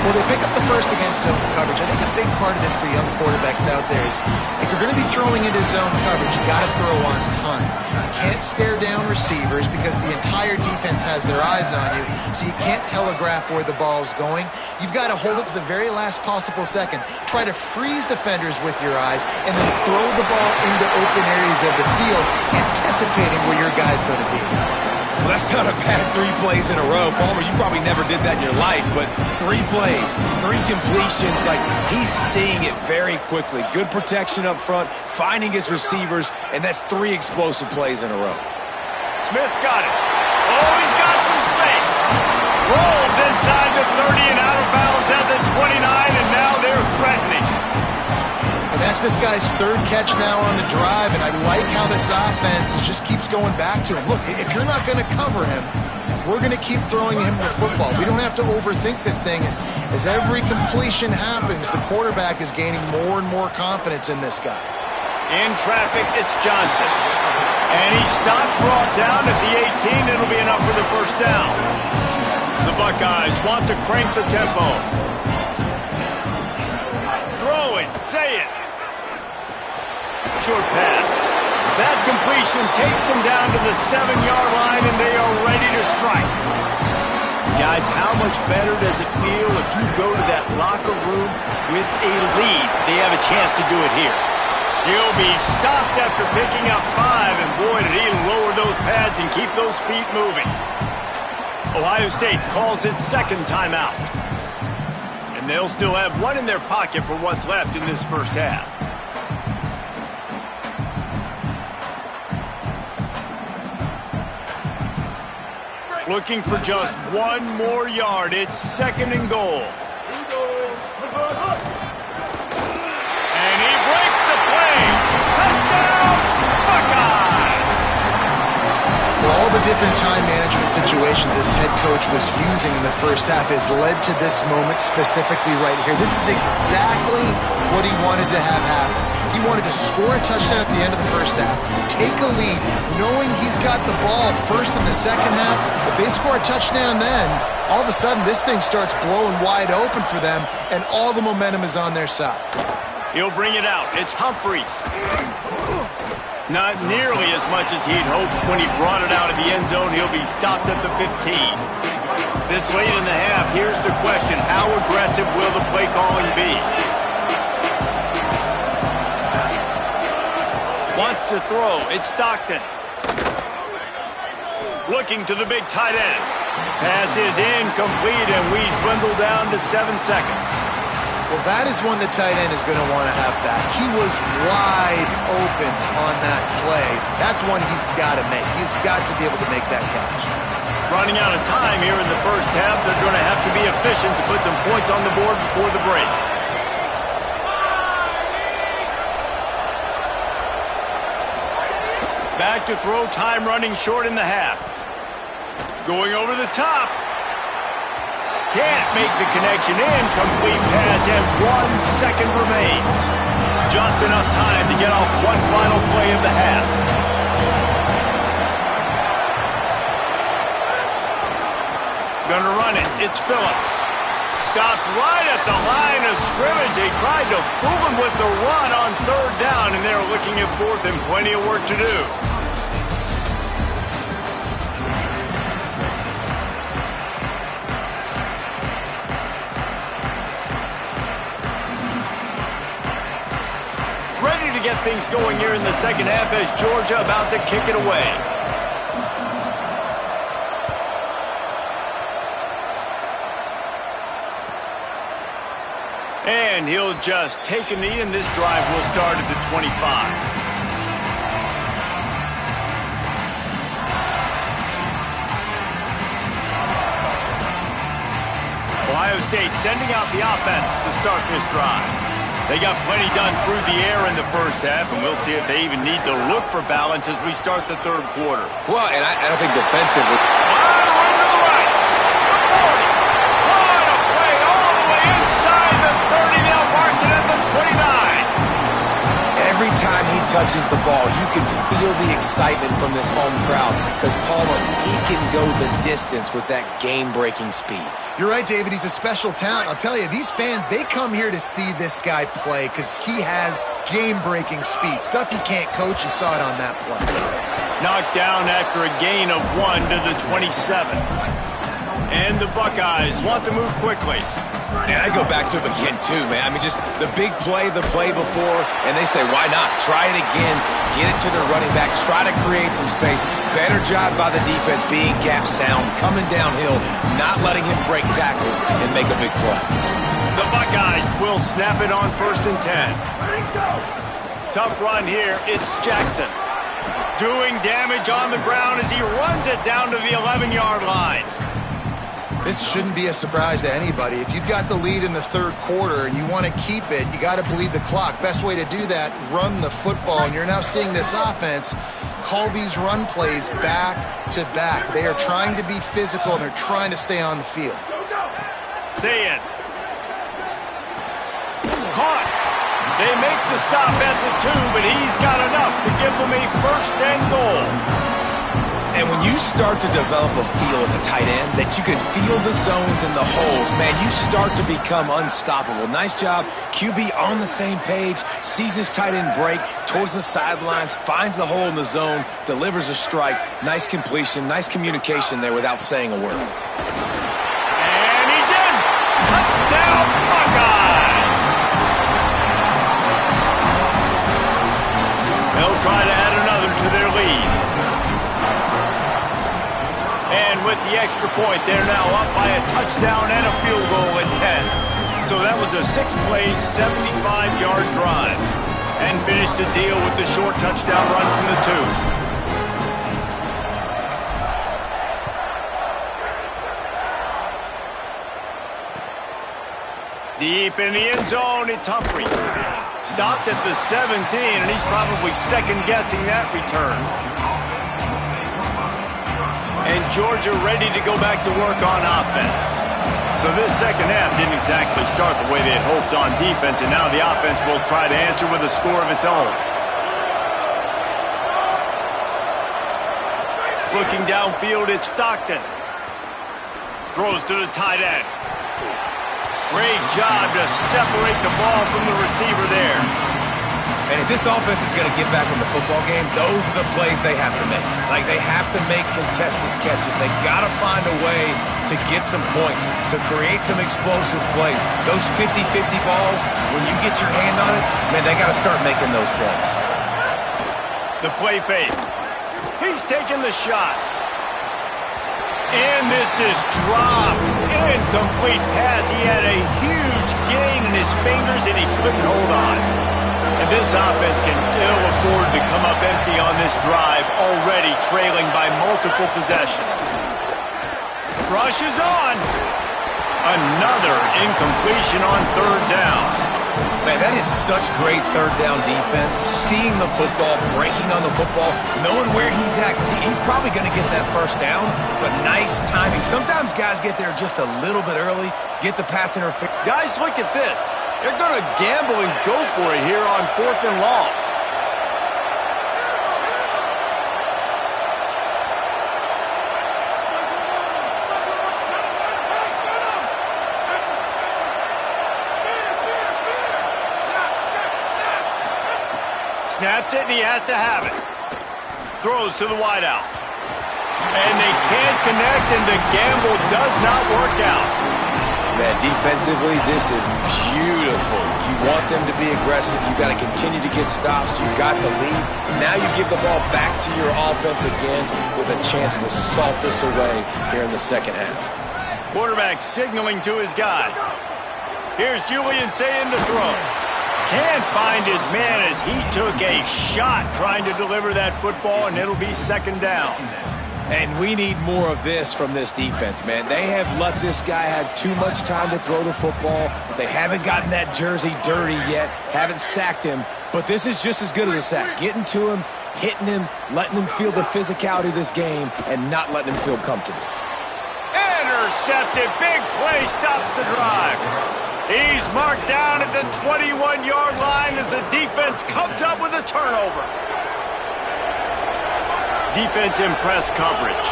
Well, they pick up the first against zone coverage. I think a big part of this for young quarterbacks out there is if you're going to be throwing into zone coverage, you got to throw on time. You can't stare down receivers because the entire defense has their eyes on you, so you can't telegraph where the ball's going. You've got to hold it to the very last possible second. Try to freeze defenders with your eyes and then throw the ball into open areas of the field, anticipating where your guy's going to be. Well, that's not a bad 3 plays in a row. Palmer, you probably never did that in your life, but 3 plays, 3 completions, like he's seeing it very quickly. Good protection up front, finding his receivers, and that's 3 explosive plays in a row. Smith's got it. Oh, he's got some space. Rolls inside the 30 and out of bounds at the 29, and now they're threatening. And that's this guy's 3rd catch now on the drive, and I like how this offense just keeps going back to him. Look, if you're not going to cover him, we're going to keep throwing him the football. We don't have to overthink this thing. As every completion happens, the quarterback is gaining more and more confidence in this guy. In traffic, it's Johnson. And he stopped, brought down at the 18. It'll be enough for the 1st down. The Buckeyes want to crank the tempo. Throw it, say it. Short pass. That completion takes them down to the 7-yard line, and they are ready to strike. Guys, how much better does it feel if you go to that locker room with a lead? They have a chance to do it here. He'll be stopped after picking up 5, and boy, did he lower those pads and keep those feet moving. Ohio State calls its second timeout. And they'll still have one in their pocket for what's left in this first half. Looking for just one more yard. It's 2nd and goal. And he breaks the play. Touchdown, Buckeye! Well, all the different time management situations this head coach was using in the first half has led to this moment specifically right here. This is exactly what he wanted to have happen. He wanted to score a touchdown at the end of the first half, take a lead, knowing he's got the ball first in the second half. If they score a touchdown then, all of a sudden this thing starts blowing wide open for them, and all the momentum is on their side. He'll bring it out. It's Humphreys. Not nearly as much as he'd hoped when he brought it out of the end zone. He'll be stopped at the 15. This late in the half, here's the question. How aggressive will the play calling be? Wants to throw. It's Stockton. Looking to the big tight end. Pass is incomplete, and we dwindle down to 7 seconds. Well, that is one the tight end is going to want to have back. He was wide open on that play. That's one he's got to make. He's got to be able to make that catch. Running out of time here in the first half. They're going to have to be efficient to put some points on the board before the break. Back to throw, time running short in the half. Going over the top. Can't make the connection. Incomplete pass, and 1 second remains. Just enough time to get off one final play of the half. Gonna run it. It's Phillips. Stopped right at the line of scrimmage. They tried to fool him with the run on 3rd down, and they're looking at 4th and plenty of work to do. Ready to get things going here in the second half as Georgia about to kick it away. And he'll just take a knee, and this drive will start at the 25. Ohio State sending out the offense to start this drive. They got plenty done through the air in the first half, and we'll see if they even need to look for balance as we start the 3rd quarter. Well, and I don't think defensively. Every time he touches the ball, you can feel the excitement from this home crowd because Palmer, he can go the distance with that game-breaking speed. You're right, David. He's a special talent. I'll tell you, these fans, they come here to see this guy play because he has game-breaking speed. Stuff you can't coach. You saw it on that play. Knocked down after a gain of 1 to the 27. And the Buckeyes want to move quickly. And I go back to him again, too, man. I mean, just the big play, the play before, and they say, why not? Try it again. Get it to the running back. Try to create some space. Better job by the defense being gap sound, coming downhill, not letting him break tackles and make a big play. The Buckeyes will snap it on 1st and 10. Tough run here. It's Jackson. Doing damage on the ground as he runs it down to the 11-yard line. This shouldn't be a surprise to anybody. If you've got the lead in the 3rd quarter and you want to keep it, you got to bleed the clock. Best way to do that, run the football. And you're now seeing this offense call these run plays back to back. They are trying to be physical, and they're trying to stay on the field. Say it. Caught. They make the stop at the 2, but he's got enough to give them a 1st and goal. And when you start to develop a feel as a tight end that you can feel the zones and the holes, man, you start to become unstoppable. Nice job. QB on the same page, sees his tight end break towards the sidelines, finds the hole in the zone, delivers a strike. Nice completion, nice communication there without saying a word. And he's in. Touchdown, Buckeyes. They'll try to add another to their lead. And with the extra point, they're now up by a touchdown and a field goal at 10. So that was a 6-play, 75-yard drive. And finished the deal with the short touchdown run from the 2. Deep in the end zone, it's Humphries. Stopped at the 17, and he's probably second-guessing that return. And Georgia ready to go back to work on offense. So this second half didn't exactly start the way they had hoped on defense, and now the offense will try to answer with a score of its own. Looking downfield, it's Stockton. Throws to the tight end. Great job to separate the ball from the receiver there. And if this offense is going to get back in the football game, those are the plays they have to make. Like, they have to make contested catches. They got to find a way to get some points, to create some explosive plays. Those 50-50 balls, when you get your hand on it, man, they got to start making those plays. The play fake. He's taking the shot. And this is dropped. Incomplete pass. He had a huge gain in his fingers, and he couldn't hold on. And this offense can ill afford to come up empty on this drive, already trailing by multiple possessions. Rush is on. Another incompletion on third down. Man, that is such great third down defense. Seeing the football, breaking on the football, knowing where he's at. Because he's probably going to get that first down, but nice timing. Sometimes guys get there just a little bit early, get the pass interference. Guys, look at this. They're going to gamble and go for it here on 4th and long. Snaps it, and he has to have it. Throws to the wideout. And they can't connect, and the gamble does not work out. Man, defensively, this is beautiful. You want them to be aggressive. You got to continue to get stops. You got the lead. Now you give the ball back to your offense again with a chance to salt this away here in the second half. Quarterback signaling to his guys. Here's Julian saying to throw. Can't find his man as he took a shot trying to deliver that football, and it'll be second down. And we need more of this from this defense, man. They have let this guy have too much time to throw the football. They haven't gotten that jersey dirty yet, haven't sacked him. But this is just as good as a sack. Getting to him, hitting him, letting him feel the physicality of this game, and not letting him feel comfortable. Intercepted. Big play stops the drive. He's marked down at the 21-yard line as the defense comes up with a turnover. Defense in press coverage.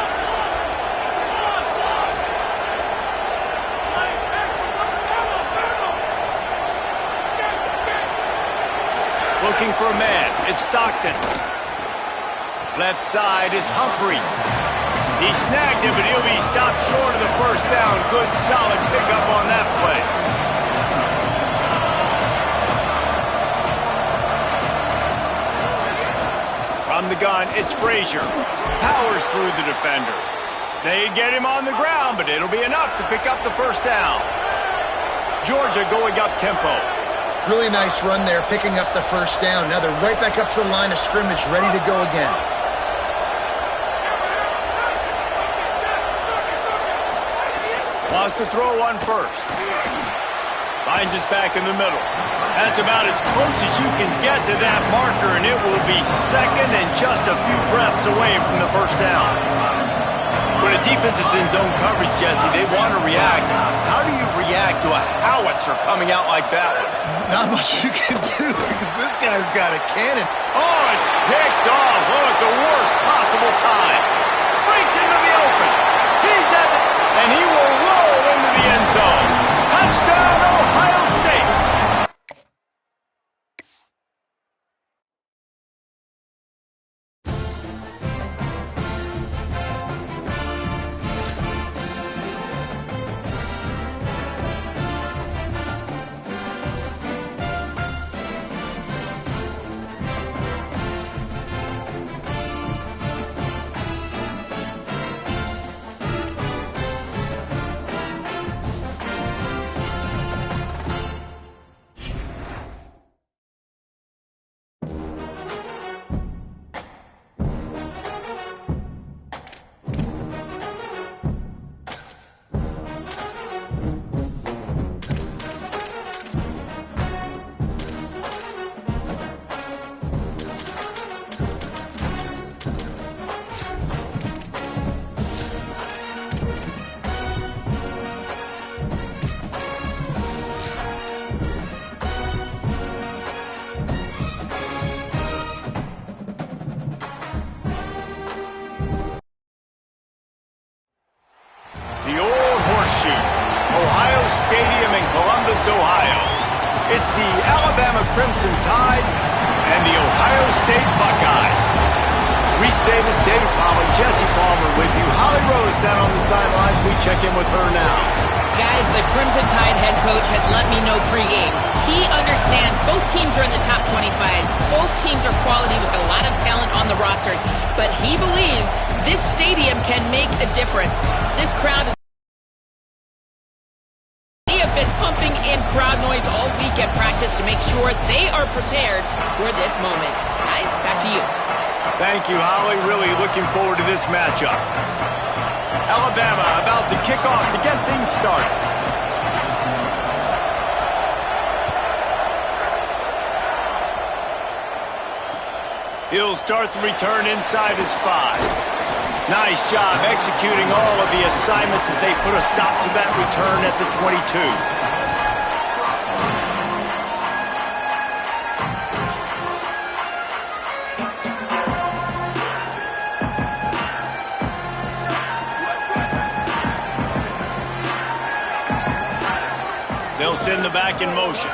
Looking for a man. It's Stockton. Left side is Humphries. He snagged it, but he'll be stopped short of the first down. Good, solid pickup on that play. From the gun, it's Frazier. Powers through the defender. They get him on the ground, but it'll be enough to pick up the first down. Georgia going up tempo. Really nice run there, picking up the first down. Now they're right back up to the line of scrimmage, ready to go again. Wants to throw on first. Finds his back in the middle. That's about as close as you can get to that marker, and it will be second and just a few breaths away from the first down. When a defense is in zone coverage, Jesse, they want to react. How do you react to a howitzer coming out like that one? Not much you can do because this guy's got a cannon. Oh, it's picked off. Oh, at the worst possible time. Breaks into the open. He's at the... and he will roll into the end zone. Touchdown, Ohio State. Alabama Crimson Tide and the Ohio State Buckeyes. Reese Davis, David Pollack, Jesse Palmer with you. Holly Rose down on the sidelines. We check in with her now. Guys, the Crimson Tide head coach has let me know pregame. He understands both teams are in the top 25. Both teams are quality with a lot of talent on the rosters. But he believes this stadium can make a difference. This crowd is... They have been pumping in crowd noise all week at practice to make sure they are prepared for this moment. Guys, back to you. Thank you, Holly. Really looking forward to this matchup. Alabama about to kick off to get things started. He'll start the return inside his 5. Nice job executing all of the assignments as they put a stop to that return at the 22. They'll send the back in motion.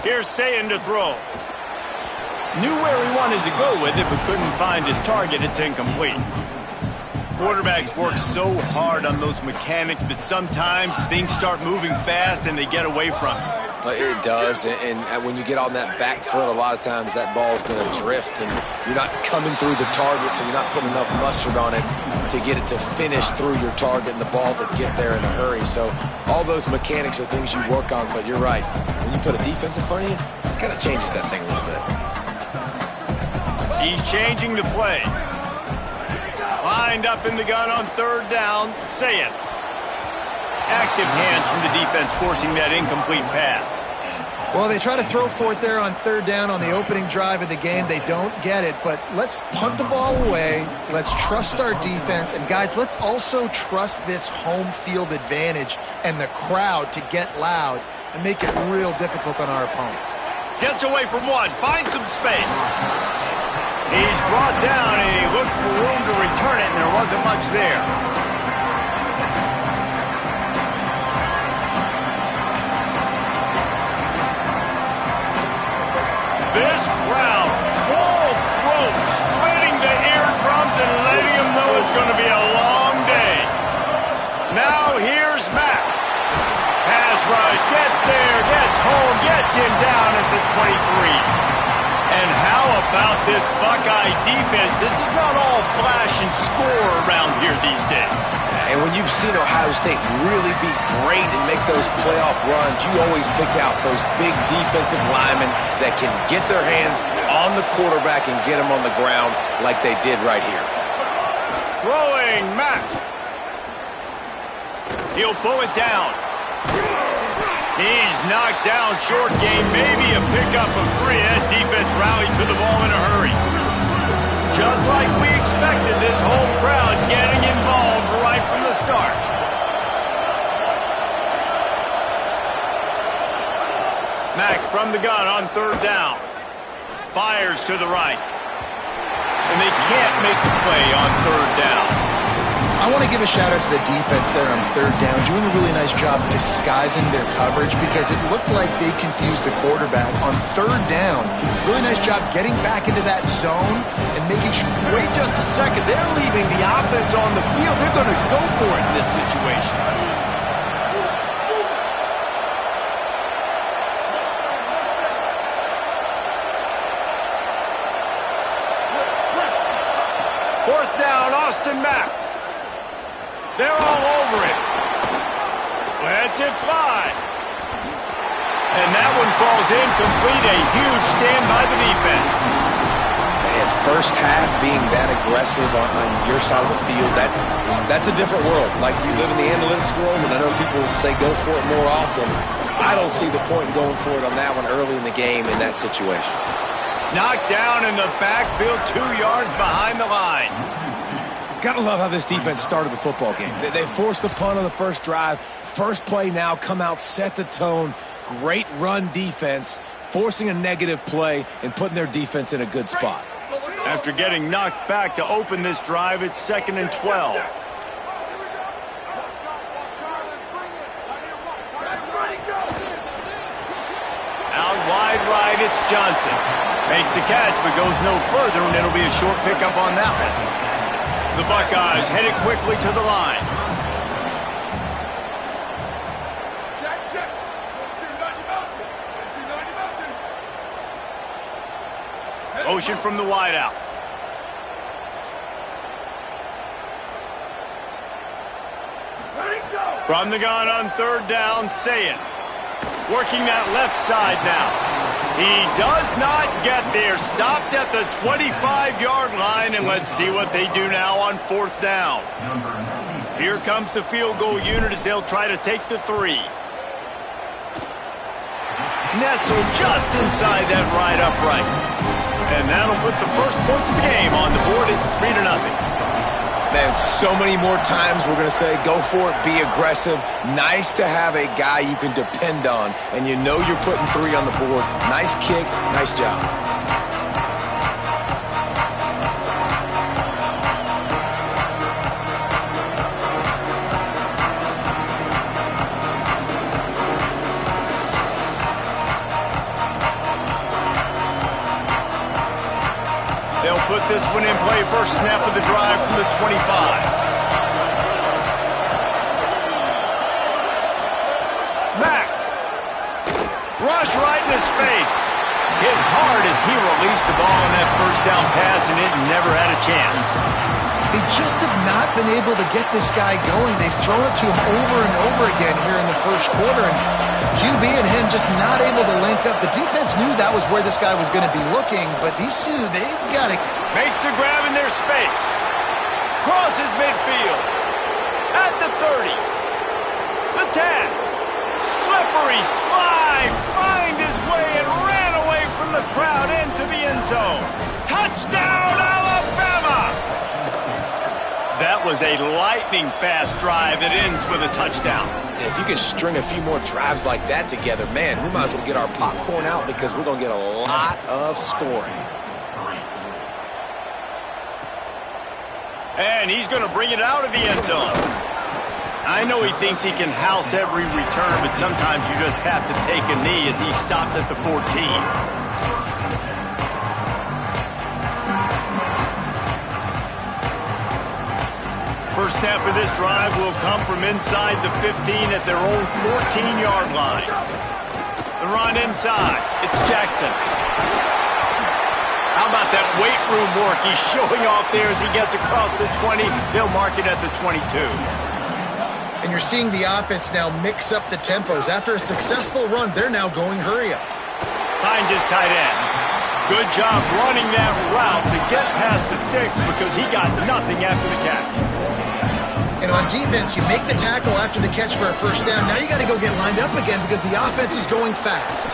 Here's Sayin to throw. Knew where he wanted to go with it, but couldn't find his target. It's incomplete. Quarterbacks work so hard on those mechanics, but sometimes things start moving fast and they get away from it. It does, and when you get on that back foot, a lot of times that ball's going to drift, and you're not coming through the target, so you're not putting enough mustard on it to get it to finish through your target and the ball to get there in a hurry. So all those mechanics are things you work on, but you're right. When you put a defense in front of you, it kind of changes that thing a little bit. He's changing the play. Lined up in the gun on third down, Sayin. Active hands from the defense forcing that incomplete pass. Well, they try to throw for it there on third down on the opening drive of the game. They don't get it, but let's punt the ball away. Let's trust our defense. And, guys, let's also trust this home field advantage and the crowd to get loud and make it real difficult on our opponent. Gets away from one, finds some space. He's brought down, and he looked for room to return it, and there wasn't much there. This crowd, full throat, splitting the eardrums and letting them know it's going to be a long day. Now here's Matt. Pass rush, gets there, gets home, gets him down at the 23. And how about this Buckeye defense? This is not all flash and score around here these days. And when you've seen Ohio State really be great and make those playoff runs, you always pick out those big defensive linemen that can get their hands on the quarterback and get him on the ground like they did right here. Throwing Matt. He'll pull it down. He's knocked down short game, maybe a pickup of 3. That defense rallied to the ball in a hurry. Just like we expected, this home crowd getting involved right from the start. Mack from the gun on third down. Fires to the right. And they can't make the play on third down. I want to give a shout-out to the defense there on third down, doing a really nice job disguising their coverage because it looked like they confused the quarterback on third down. Really nice job getting back into that zone and making sure... Wait just a second. They're leaving the offense on the field. They're going to go for it in this situation. Fourth down, Austin Mack. They're all over it. Lets it fly. And that one falls incomplete. A huge stand by the defense. Man, first half being that aggressive on your side of the field, that's a different world. Like, you live in the analytics world, and I know people say go for it more often. I don't see the point in going for it on that one early in the game in that situation. Knocked down in the backfield, 2 yards behind the line. Gotta love how this defense started the football game. They forced the punt on the first drive. First play now, come out, set the tone. Great run defense, forcing a negative play and putting their defense in a good spot. After getting knocked back to open this drive, it's 2nd and 12. wide right, it's Johnson. Makes a catch, but goes no further, and it'll be a short pickup on that one. The Buckeyes headed quickly to the line. Motion from the wideout. From the gun on third down, Sayin. Working that left side now. He does not get there. Stopped at the 25-yard line, and let's see what they do now on fourth down. Here comes the field goal unit as they'll try to take the 3. Nestled just inside that right upright. And that'll put the first points of the game on the board. It's 3-0. Man, so many more times we're going to say, go for it, be aggressive. Nice to have a guy you can depend on, and you know you're putting 3 on the board. Nice kick, nice job. They'll put this one in play. First snap of the drive from the 25. Mack. Rush right in his face. Hit hard as he released the ball on that first down pass, and it never had a chance. They just have not been able to get this guy going. They've thrown it to him over and over again here in the first quarter, and QB and him just not able to link up. The defense knew that was where this guy was going to be looking, but these two, they've got to... Makes the grab in their space. Crosses midfield. At the 30. The 10. Slippery slide. Find his way and ran away from the crowd into the end zone. Touchdown, Alabama! That was a lightning-fast drive that ends with a touchdown. If you can string a few more drives like that together, man, we might as well get our popcorn out because we're going to get a lot of scoring. And he's going to bring it out of the end zone. I know he thinks he can house every return, but sometimes you just have to take a knee as he stopped at the 14. First snap of this drive will come from inside the 15 at their own 14-yard line. The run inside. It's Jackson. How about that weight room work? He's showing off there as he gets across the 20. He'll mark it at the 22. And you're seeing the offense now mix up the tempos. After a successful run, they're now going hurry up. Finds his tight end. Good job running that route to get past the sticks because he got nothing after the catch. And on defense, you make the tackle after the catch for a first down. Now you got to go get lined up again because the offense is going fast.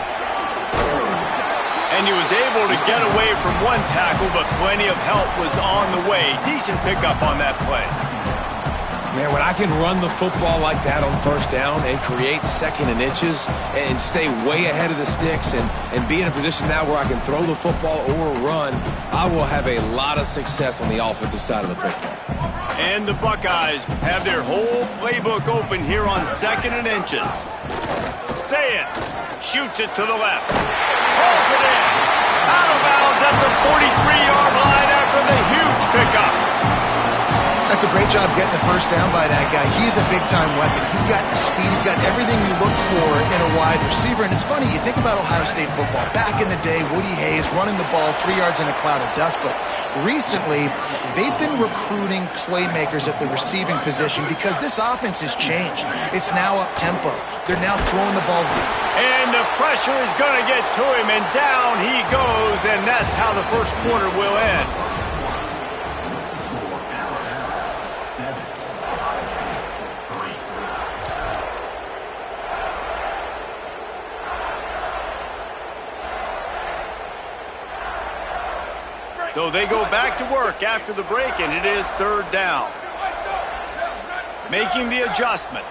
And he was able to get away from one tackle, but plenty of help was on the way. Decent pickup on that play. Man, when I can run the football like that on first down and create second and inches and stay way ahead of the sticks and be in a position now where I can throw the football or run, I will have a lot of success on the offensive side of the football. And the Buckeyes have their whole playbook open here on second and inches. Sayin shoots it to the left. Rolls it in. Out of bounds at the 43-yard line after the huge pickup. That's a great job getting the first down by that guy. He's a big-time weapon. He's got the speed. He's got everything you look for in a wide receiver. And it's funny, you think about Ohio State football. Back in the day, Woody Hayes running the ball 3 yards in a cloud of dust. But recently, they've been recruiting playmakers at the receiving position because this offense has changed. It's now up-tempo. They're now throwing the ball. And the pressure is going to get to him, and down he goes, and that's how the first quarter will end. So they go back to work after the break, and it is third down. Making the adjustment.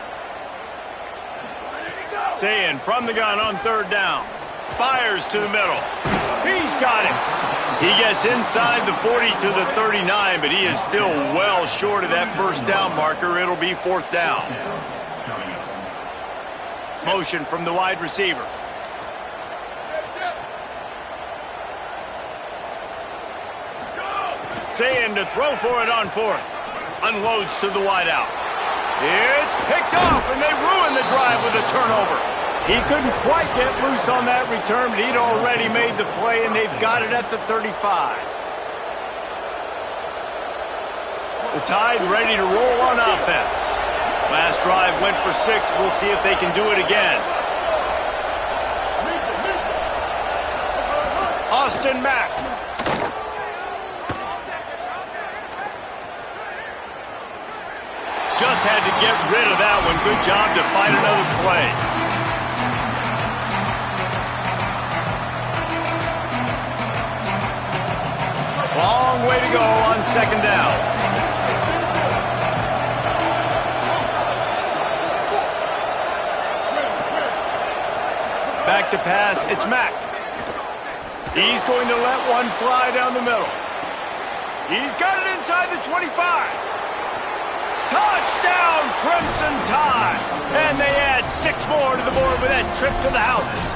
Sayin from the gun on third down. Fires to the middle. He's got it. He gets inside the 40 to the 39, but he is still well short of that first down marker. It'll be fourth down. Motion from the wide receiver. Saying to throw for it on fourth. Unloads to the wideout. It's picked off, and they ruin the drive with a turnover. He couldn't quite get loose on that return, but he'd already made the play, and they've got it at the 35. The Tide ready to roll on offense. Last drive went for 6. We'll see if they can do it again. Austin Mack. Just had to get rid of that one. Good job to find another play. Long way to go on second down. Back to pass, it's Mack. He's going to let one fly down the middle. He's got it inside the 25. Touchdown, Crimson Tide! And they add 6 more to the board with that trip to the house.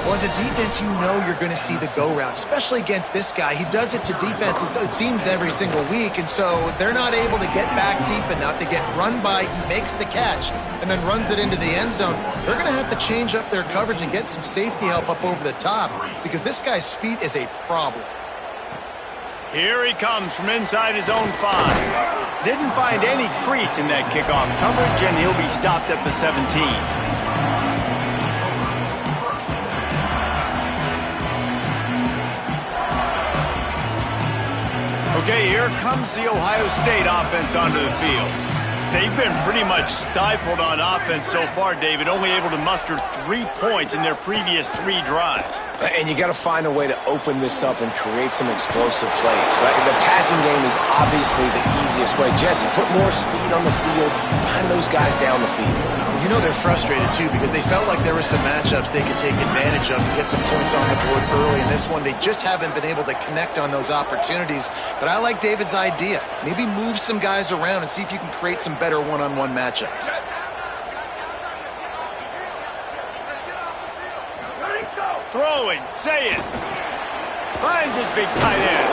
Well, as a defense, you know you're going to see the go route, especially against this guy. He does it to defenses, it seems, every single week, and so they're not able to get back deep enough to get run by. He makes the catch and then runs it into the end zone. They're going to have to change up their coverage and get some safety help up over the top because this guy's speed is a problem. Here he comes from inside his own 5. Didn't find any crease in that kickoff coverage, and he'll be stopped at the 17. Okay, here comes the Ohio State offense onto the field. They've been pretty much stifled on offense so far, David, only able to muster 3 points in their previous 3 drives. And you got to find a way to open this up and create some explosive plays. The passing game is obviously the easiest way. Jesse, put more speed on the field, find those guys down the field. You know they're frustrated, too, because they felt like there were some matchups they could take advantage of to get some points on the board early. In this one, they just haven't been able to connect on those opportunities. But I like David's idea. Maybe move some guys around and see if you can create some better one-on-one matchups. Throwing, say it. Finds his big tight end.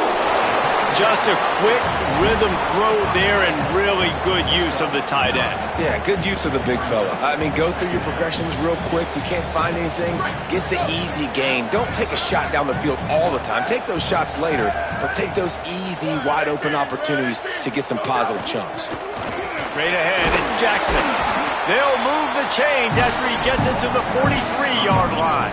Just a quick rhythm throw there and really good use of the tight end. Yeah, good use of the big fella. I mean, go through your progressions real quick. You can't find anything, get the easy gain. Don't take a shot down the field all the time. Take those shots later, but take those easy, wide-open opportunities to get some positive chunks. Straight ahead, it's Jackson. They'll move the chains after he gets it to the 43-yard line.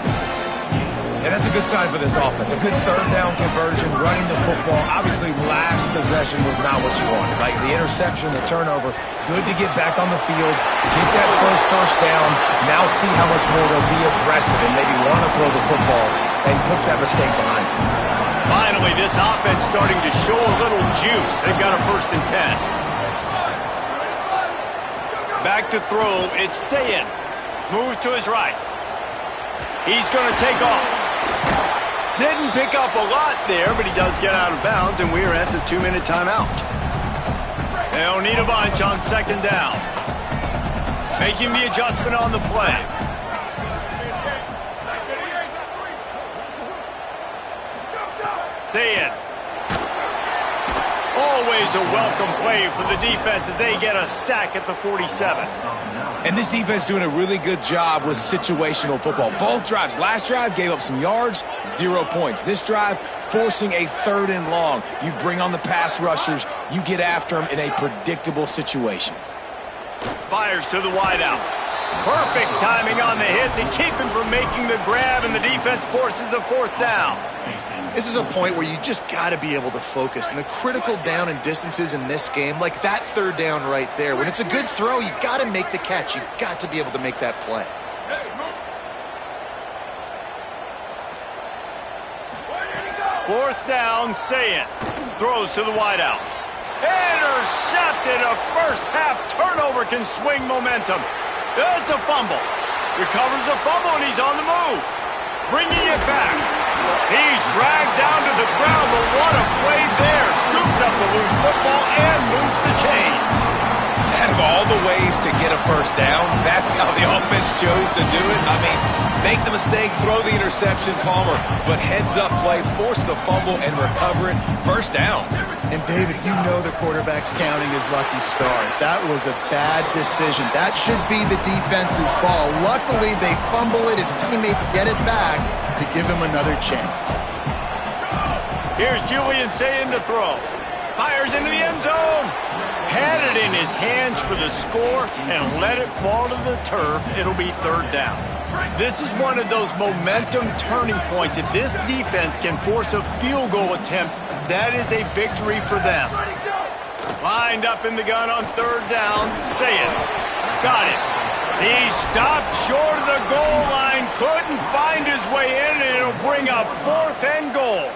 And that's a good sign for this offense. A good third down conversion, running the football. Obviously, last possession was not what you wanted. Like the interception, the turnover, good to get back on the field, get that first down, now see how much more they'll be aggressive and maybe want to throw the football and put that mistake behind them. Finally, this offense starting to show a little juice. They've got a 1st and 10. Back to throw, it's Sayin. Moves to his right. He's going to take off. Didn't pick up a lot there, but he does get out of bounds, and we're at the 2-minute timeout. They'll need a bunch on 2nd down. Making the adjustment on the play. Say it. Always a welcome play for the defense as they get a sack at the 47. And this defense doing a really good job with situational football. Both drives. Last drive gave up some yards, 0 points. This drive forcing a 3rd and long. You bring on the pass rushers. You get after them in a predictable situation. Fires to the wideout. Perfect timing on the hit to keep him from making the grab, and the defense forces a 4th down. This is a point where you just got to be able to focus. And the critical down and distances in this game, like that 3rd down right there, when it's a good throw, you got to make the catch. You got to be able to make that play. Fourth down, Sayin. Throws to the wideout. Intercepted. A first-half turnover can swing momentum. It's a fumble. Recovers the fumble, and he's on the move. Bringing it back. He's dragged down to the ground, but what a play there. Scoops up the loose football and moves the chains. Out of all the ways to get a first down. That's how the offense chose to do it. I mean, make the mistake, throw the interception, Palmer, but heads-up play, force the fumble, and recover it. First down. And, David, you know the quarterback's counting his lucky stars. That was a bad decision. That should be the defense's ball. Luckily, they fumble it. His teammates get it back to give him another chance. Here's Julian saying to throw. Fires into the end zone. Had it in his hands for the score and let it fall to the turf. It'll be third down. This is one of those momentum turning points. If this defense can force a field goal attempt, that is a victory for them. Lined up in the gun on third down. Say it. Got it. He stopped short of the goal line. Couldn't find his way in, and it'll bring up 4th and goal.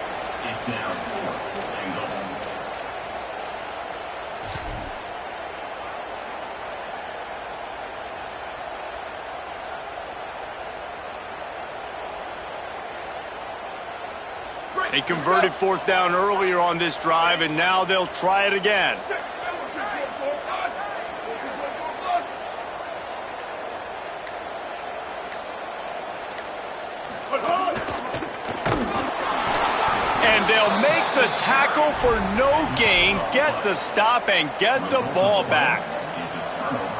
They converted 4th down earlier on this drive, and now they'll try it again. And they'll make the tackle for no gain, get the stop, and get the ball back.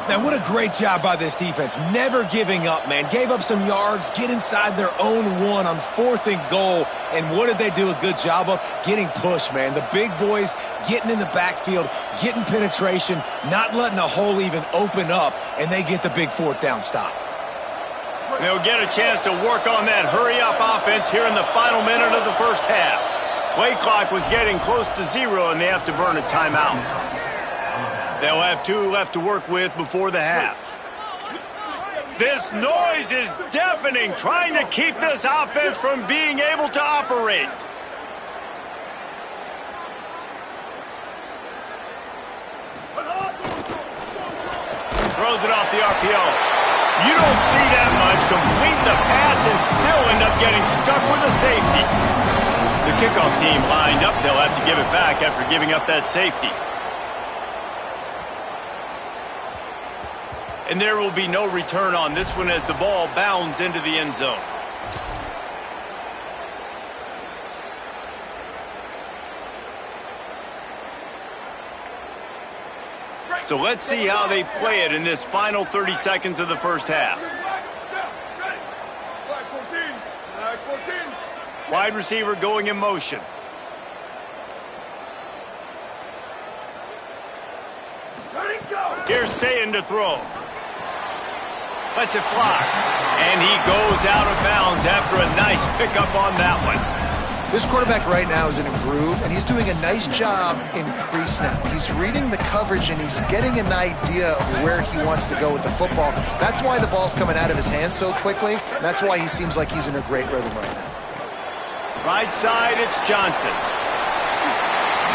Man, what a great job by this defense. Never giving up, man. Gave up some yards, get inside their own 1 on 4th and goal. And what did they do a good job of? Getting pushed, man. The big boys getting in the backfield, getting penetration, not letting a hole even open up, and they get the big 4th down stop. They'll get a chance to work on that hurry-up offense here in the final minute of the first half. Play clock was getting close to 0, and they have to burn a timeout. They'll have 2 left to work with before the half. This noise is deafening, trying to keep this offense from being able to operate. Throws it off the RPO. You don't see that much. Complete the pass and still end up getting stuck with a safety. The kickoff team lined up. They'll have to give it back after giving up that safety. And there will be no return on this one as the ball bounds into the end zone. So let's see how they play it in this final 30 seconds of the first half. Wide receiver going in motion. Here's Sayin to throw. Lets it fly. And he goes out of bounds after a nice pickup on that one. This quarterback right now is in a groove, and he's doing a nice job in pre-snap. He's reading the coverage, and he's getting an idea of where he wants to go with the football. That's why the ball's coming out of his hands so quickly. And that's why he seems like he's in a great rhythm right now. Right side, it's Johnson.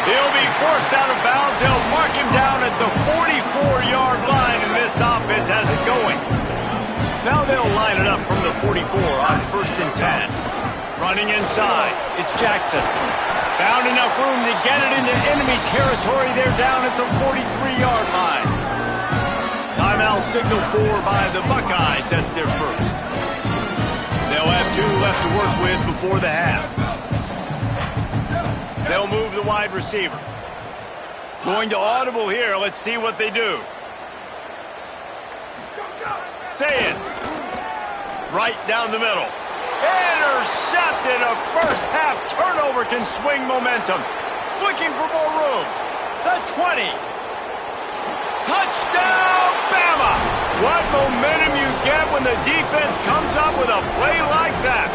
He'll be forced out of bounds. They'll mark him down at the 44-yard line, and this offense has it going. Now they'll line it up from the 44 on 1st and 10. Running inside, it's Jackson. Found enough room to get it into enemy territory. They're down at the 43-yard line. Timeout signal 4 by the Buckeyes. That's their first. They'll have 2 left to work with before the half. They'll move the wide receiver. Going to audible here. Let's see what they do. Sayin. Right down the middle. Intercepted. A first-half turnover can swing momentum. Looking for more room. The 20. Touchdown, Bama! What momentum you get when the defense comes up with a play like that.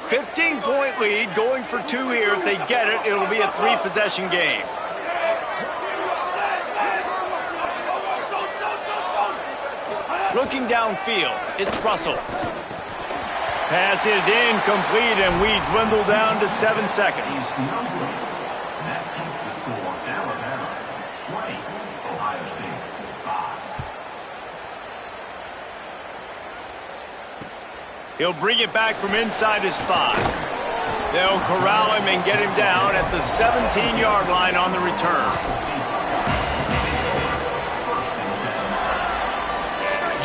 15-point lead, going for 2 here. If they get it, it'll be a 3-possession game. Looking downfield, it's Russell. Pass is incomplete, and we dwindle down to 7 seconds. That keeps the score Alabama 20, Ohio State 5. He'll bring it back from inside his 5. They'll corral him and get him down at the 17-yard line on the return.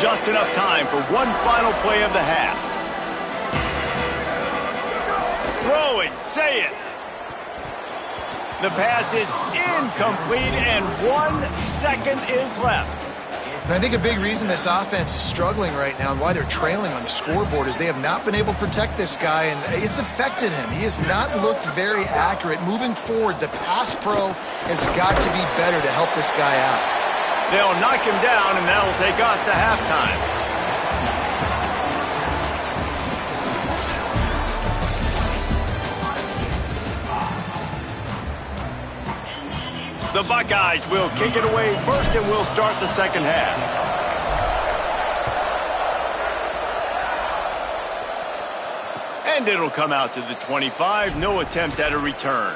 Just enough time for one final play of the half. Throwing, say it. The pass is incomplete and 1 second is left. And I think a big reason this offense is struggling right now and why they're trailing on the scoreboard is they have not been able to protect this guy, and it's affected him. He has not looked very accurate. Moving forward, the pass pro has got to be better to help this guy out. They'll knock him down, and that'll take us to halftime. The Buckeyes will kick it away first, and we'll start the second half. And it'll come out to the 25. No attempt at a return.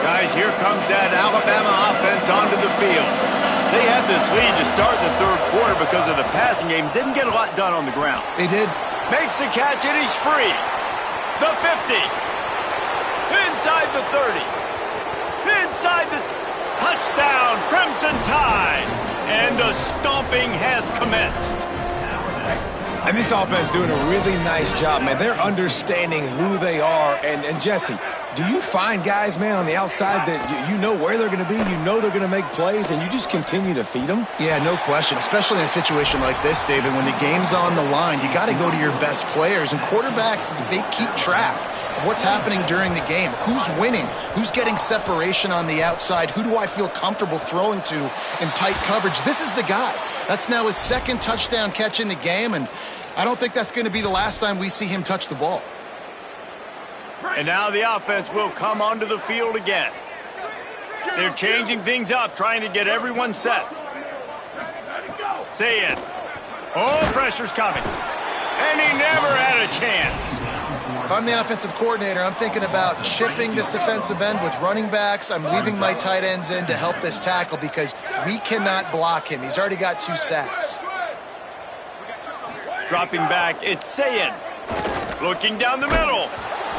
Guys, here comes that Alabama offense onto the field. They had this lead to start the third quarter because of the passing game. Didn't get a lot done on the ground. They did. Makes the catch, and he's free. The 50. Inside the 30. Inside the touchdown, Crimson Tide. And the stomping has commenced. And this offense doing a really nice job, man. They're understanding who they are. And Jesse, do you find guys, man, on the outside that you know where they're going to be, you know they're going to make plays, and you just continue to feed them? Yeah, no question, especially in a situation like this, David. When the game's on the line, you got to go to your best players, and quarterbacks, they keep track of what's happening during the game. Who's winning? Who's getting separation on the outside? Who do I feel comfortable throwing to in tight coverage? This is the guy. That's now his second touchdown catch in the game, and I don't think that's going to be the last time we see him touch the ball. And now the offense will come onto the field again. They're changing things up, trying to get everyone set. Say it. Oh, pressure's coming. And he never had a chance. If I'm the offensive coordinator, I'm thinking about chipping this defensive end with running backs. I'm leaving my tight ends in to help this tackle because we cannot block him. He's already got 2 sacks. Dropping back, it's Sayin. Looking down the middle.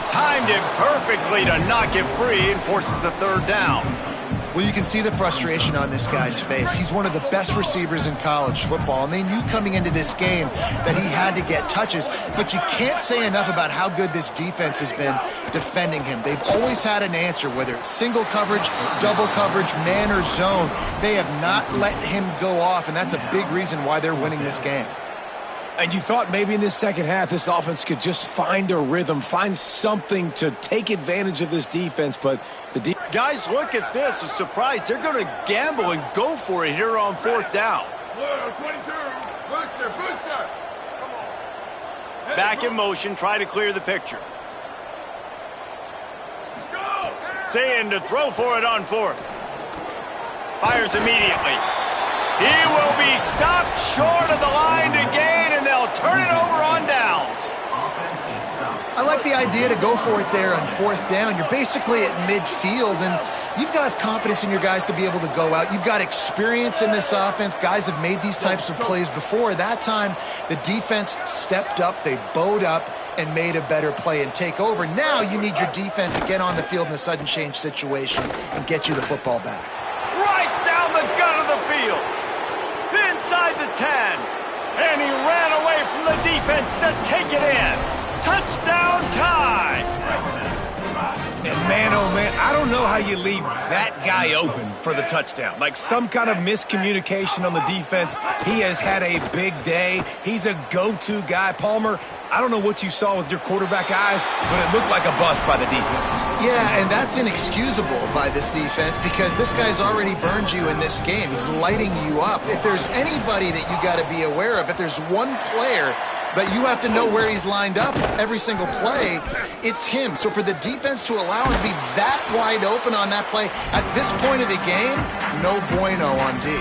Timed it perfectly to knock it free and forces the third down. Well, you can see the frustration on this guy's face. He's one of the best receivers in college football, and they knew coming into this game that he had to get touches, but you can't say enough about how good this defense has been defending him. They've always had an answer, whether it's single coverage, double coverage, man or zone. They have not let him go off, and that's a big reason why they're winning this game. And you thought maybe in this second half this offense could just find a rhythm, find something to take advantage of this defense, but the guys, look at this. A surprise. They're going to gamble and go for it here on fourth down. 22. Booster. Back in motion, try to clear the picture. Saying to throw for it on fourth. Fires immediately. He will be stopped short of the line to gain, and they'll turn it over on downs. I like the idea to go for it there on fourth down. You're basically at midfield, and you've got confidence in your guys to be able to go out. You've got experience in this offense. Guys have made these types of plays before. That time, the defense stepped up. They bowed up and made a better play and take over. Now you need your defense to get on the field in a sudden change situation and get you the football back. Right down the gut of the field. Inside the 10. And he ran away from the defense to take it in. Touchdown Tide. And man, oh man, I don't know how you leave that guy open for the touchdown. Like some kind of miscommunication on the defense. He has had a big day. He's a go-to guy. Palmer, I don't know what you saw with your quarterback eyes, but it looked like a bust by the defense. Yeah, and that's inexcusable by this defense because this guy's already burned you in this game. He's lighting you up. If there's anybody that you got to be aware of, if there's one player that you have to know where he's lined up every single play, it's him. So for the defense to allow him to be that wide open on that play at this point of the game, no bueno on D.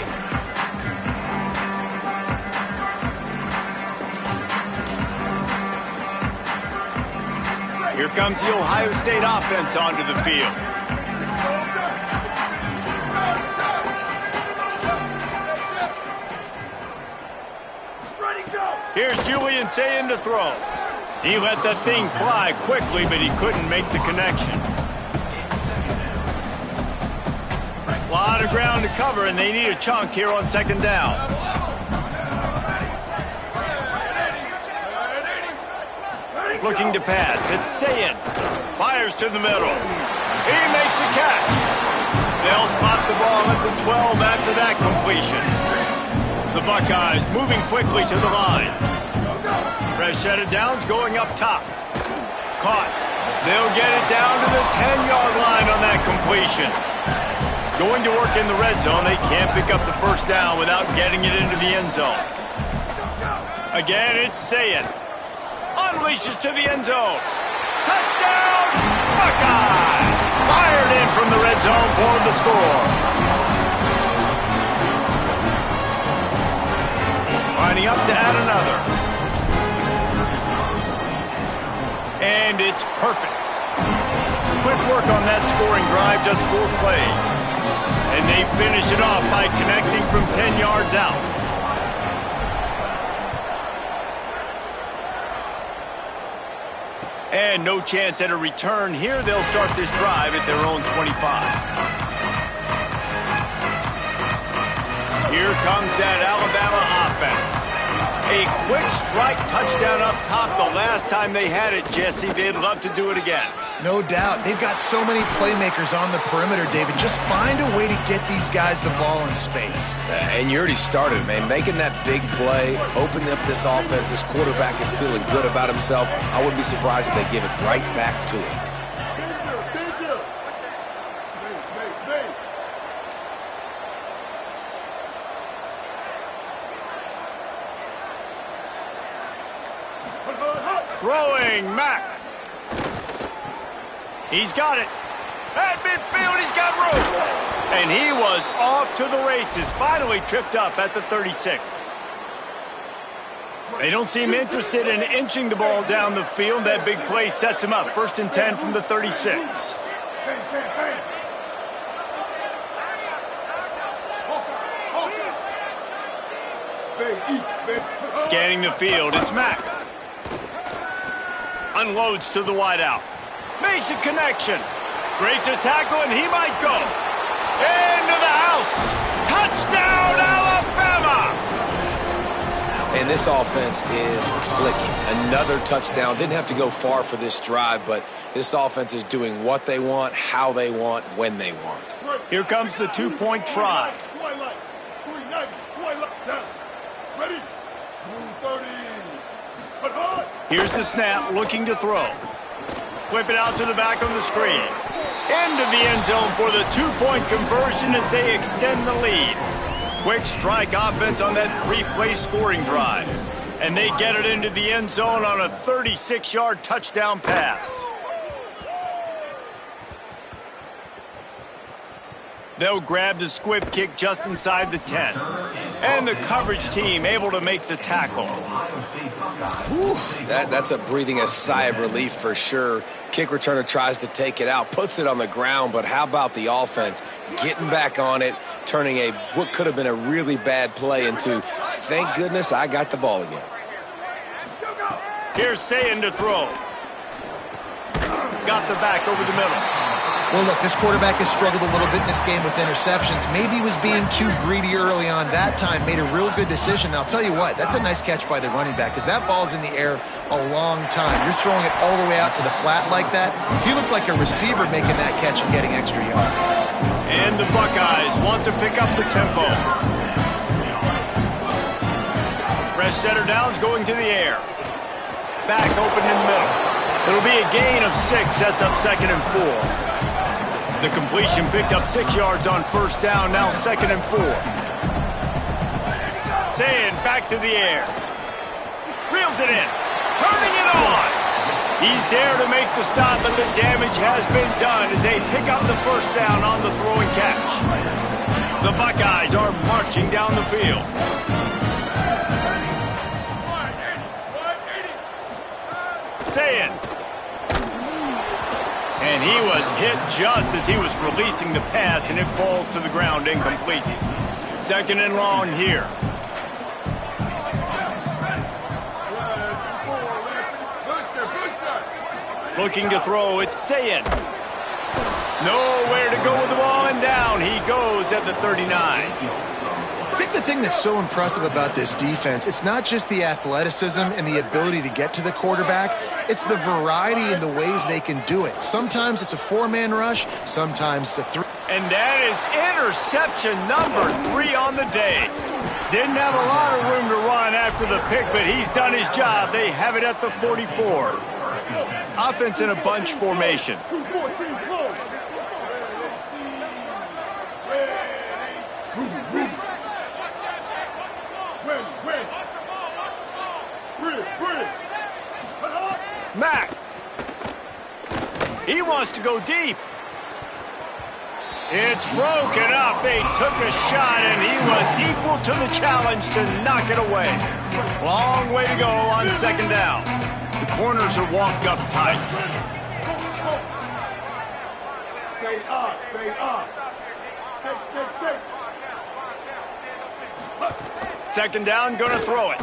Here comes the Ohio State offense onto the field. Here's Julian Sayin to throw. He let that thing fly quickly, but he couldn't make the connection. A lot of ground to cover, and they need a chunk here on second down. Looking to pass. It's Sayin. Fires to the middle. He makes the catch. They'll spot the ball at the 12 after that completion. The Buckeyes moving quickly to the line. Fresh set of downs going up top. Caught. They'll get it down to the 10-yard line on that completion. Going to work in the red zone. They can't pick up the first down without getting it into the end zone. Again, it's Sayin. Unleashes to the end zone. Touchdown, Buckeye! Fired in from the red zone for the score. Lining up to add another. And it's perfect. Quick work on that scoring drive, just 4 plays. And they finish it off by connecting from 10 yards out. And no chance at a return here. They'll start this drive at their own 25. Here comes that Alabama offense. A quick strike touchdown up top the last time they had it, Jesse. They'd love to do it again. No doubt. They've got so many playmakers on the perimeter, David. Just find a way to get these guys the ball in space. And you already started, man. Making that big play, opening up this offense. This quarterback is feeling good about himself. I wouldn't be surprised if they give it right back to him. Throwing Mack. He's got it. At midfield, he's got room. And he was off to the races. Finally tripped up at the 36. They don't seem interested in inching the ball down the field. That big play sets him up. 1st and 10 from the 36. Scanning the field, it's Mack. Unloads to the wideout. Makes a connection. Breaks a tackle, and he might go. Into the house. Touchdown, Alabama! And this offense is clicking. Another touchdown. Didn't have to go far for this drive, but this offense is doing what they want, how they want, when they want. Here comes the 2-point try. Here's the snap, looking to throw. Flip it out to the back on the screen. Into the end zone for the 2-point conversion as they extend the lead. Quick strike offense on that 3-play scoring drive. And they get it into the end zone on a 36-yard touchdown pass. They'll grab the squib kick just inside the 10. And the coverage team able to make the tackle. Whew, that's a breathing a sigh of relief for sure. Kick returner tries to take it out, puts it on the ground, but how about the offense getting back on it, turning what could have been a really bad play into, thank goodness I got the ball again. Here's Sayin to throw. Got the back over the middle. Well, look, this quarterback has struggled a little bit in this game with interceptions. Maybe he was being too greedy early on. That time made a real good decision. And I'll tell you what, that's a nice catch by the running back because that ball's in the air a long time. You're throwing it all the way out to the flat like that. He looked like a receiver making that catch and getting extra yards. And the Buckeyes want to pick up the tempo. Fresh setter downs going to the air. Back open in the middle. It'll be a gain of 6, sets up 2nd and 4. The completion picked up 6 yards on 1st down, now 2nd and 4. Sayin back to the air. Reels it in, turning it on. He's there to make the stop, but the damage has been done as they pick up the 1st down on the throw and catch. The Buckeyes are marching down the field. Sayin. And he was hit just as he was releasing the pass, and it falls to the ground incomplete. 2nd and long here. Looking to throw, it's Sayin. Nowhere to go with the ball, and down he goes at the 39. I think the thing that's so impressive about this defense, it's not just the athleticism and the ability to get to the quarterback, it's the variety in the ways they can do it. Sometimes it's a 4-man rush, sometimes it's a 3. And that is interception number 3 on the day. Didn't have a lot of room to run after the pick, but he's done his job. They have it at the 44. Offense in a bunch formation. Mack. He wants to go deep. It's broken up. They took a shot, and he was equal to the challenge to knock it away. Long way to go on second down. The corners are walked up tight. Stay up, stay up. Stay. Second down, gonna throw it.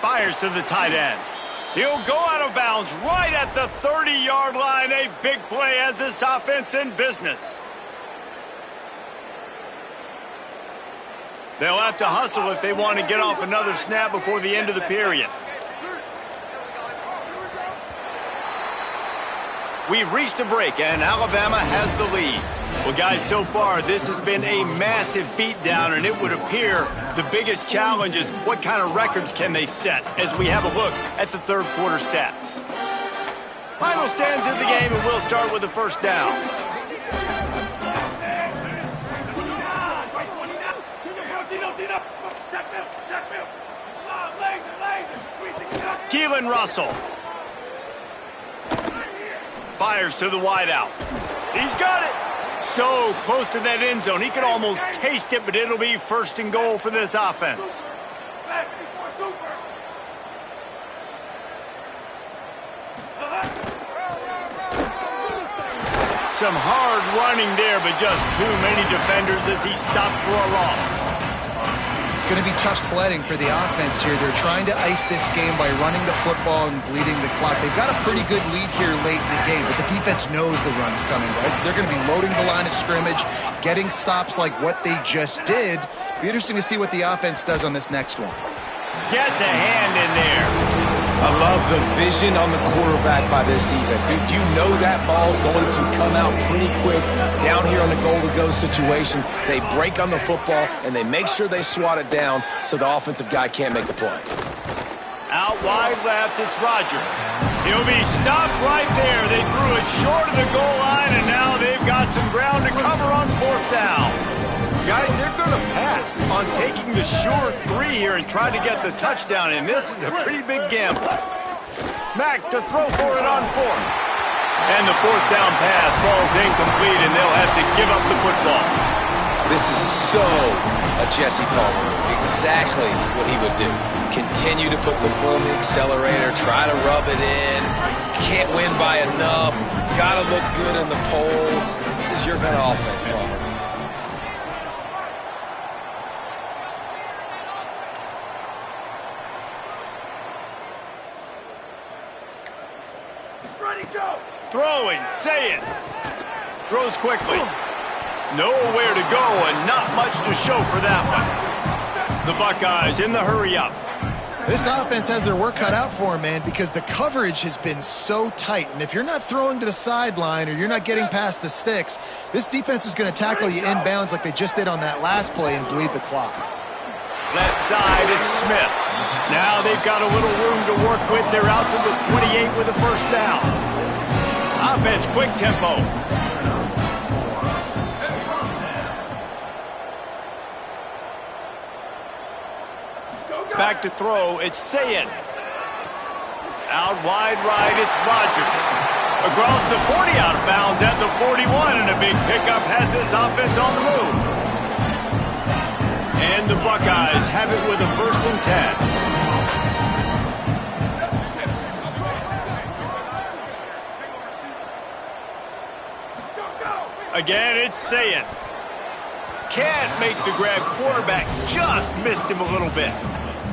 Fires to the tight end. He'll go out of bounds right at the 30-yard line. A big play as this offense in business. They'll have to hustle if they want to get off another snap before the end of the period. We've reached a break, and Alabama has the lead. Well, guys, so far, this has been a massive beatdown, and it would appear the biggest challenge is what kind of records can they set as we have a look at the third quarter stats. Final stands of the game, and we'll start with the first down. Keelan Russell. Fires to the wideout. He's got it. So close to that end zone. He could almost taste it, but it'll be first and goal for this offense. Some hard running there, but just too many defenders as he stopped for a loss. It's going to be tough sledding for the offense here. They're trying to ice this game by running the football and bleeding the clock. They've got a pretty good lead here late in the game, but the defense knows the run's coming, right? So they're going to be loading the line of scrimmage, getting stops like what they just did. Be interesting to see what the offense does on this next one. Gets a hand in there. I love the vision on the quarterback by this defense. Dude, you know that ball's going to come out pretty quick down here on the goal-to-go situation. They break on the football, and they make sure they swat it down so the offensive guy can't make a play. Out wide left, it's Rodgers. He'll be stopped right there. They threw it short of the goal line, and now they've got some ground to cover on fourth down. Guys, they're going to pass on taking the sure 3 here and try to get the touchdown, and this is a pretty big gamble. Mack to throw for it on fourth. And the fourth down pass falls incomplete, and they'll have to give up the football. This is so a Jesse Palmer move. Exactly what he would do. Continue to put the foot on the accelerator, try to rub it in. Can't win by enough. Got to look good in the polls. This is your kind of offense, Palmer. Throwing, say it. Throws quickly. Nowhere to go and not much to show for that one. The Buckeyes in the hurry-up. This offense has their work cut out for them, man, because the coverage has been so tight. And if you're not throwing to the sideline or you're not getting past the sticks, this defense is going to tackle you inbounds like they just did on that last play and bleed the clock. Left side is Smith. Now they've got a little room to work with. They're out to the 28 with a first down. Offense, quick tempo. Back to throw, it's Sayin. Out wide right, it's Rodgers. Across the 40, out of bounds at the 41, and a big pickup has this offense on the move. And the Buckeyes have it with a 1st and 10. Again, it's Sayin. Can't make the grab. Quarterback just missed him a little bit.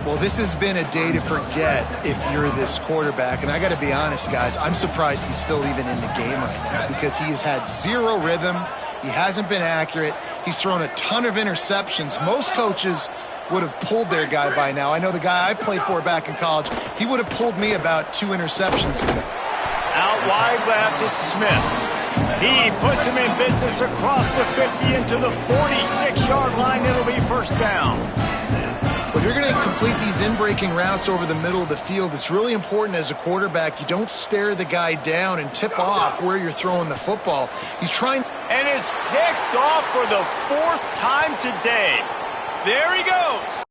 Well, this has been a day to forget if you're this quarterback. And I got to be honest, guys, I'm surprised he's still even in the game right now because he has had zero rhythm. He hasn't been accurate. He's thrown a ton of interceptions. Most coaches would have pulled their guy by now. I know the guy I played for back in college, he would have pulled me about 2 interceptions ago. Out wide left, it's Smith. He puts him in business across the 50 into the 46-yard line. It'll be first down. If you're going to complete these in-breaking routes over the middle of the field, it's really important as a quarterback you don't stare the guy down and tip off where you're throwing the football. He's trying... And it's picked off for the 4th time today. There he goes.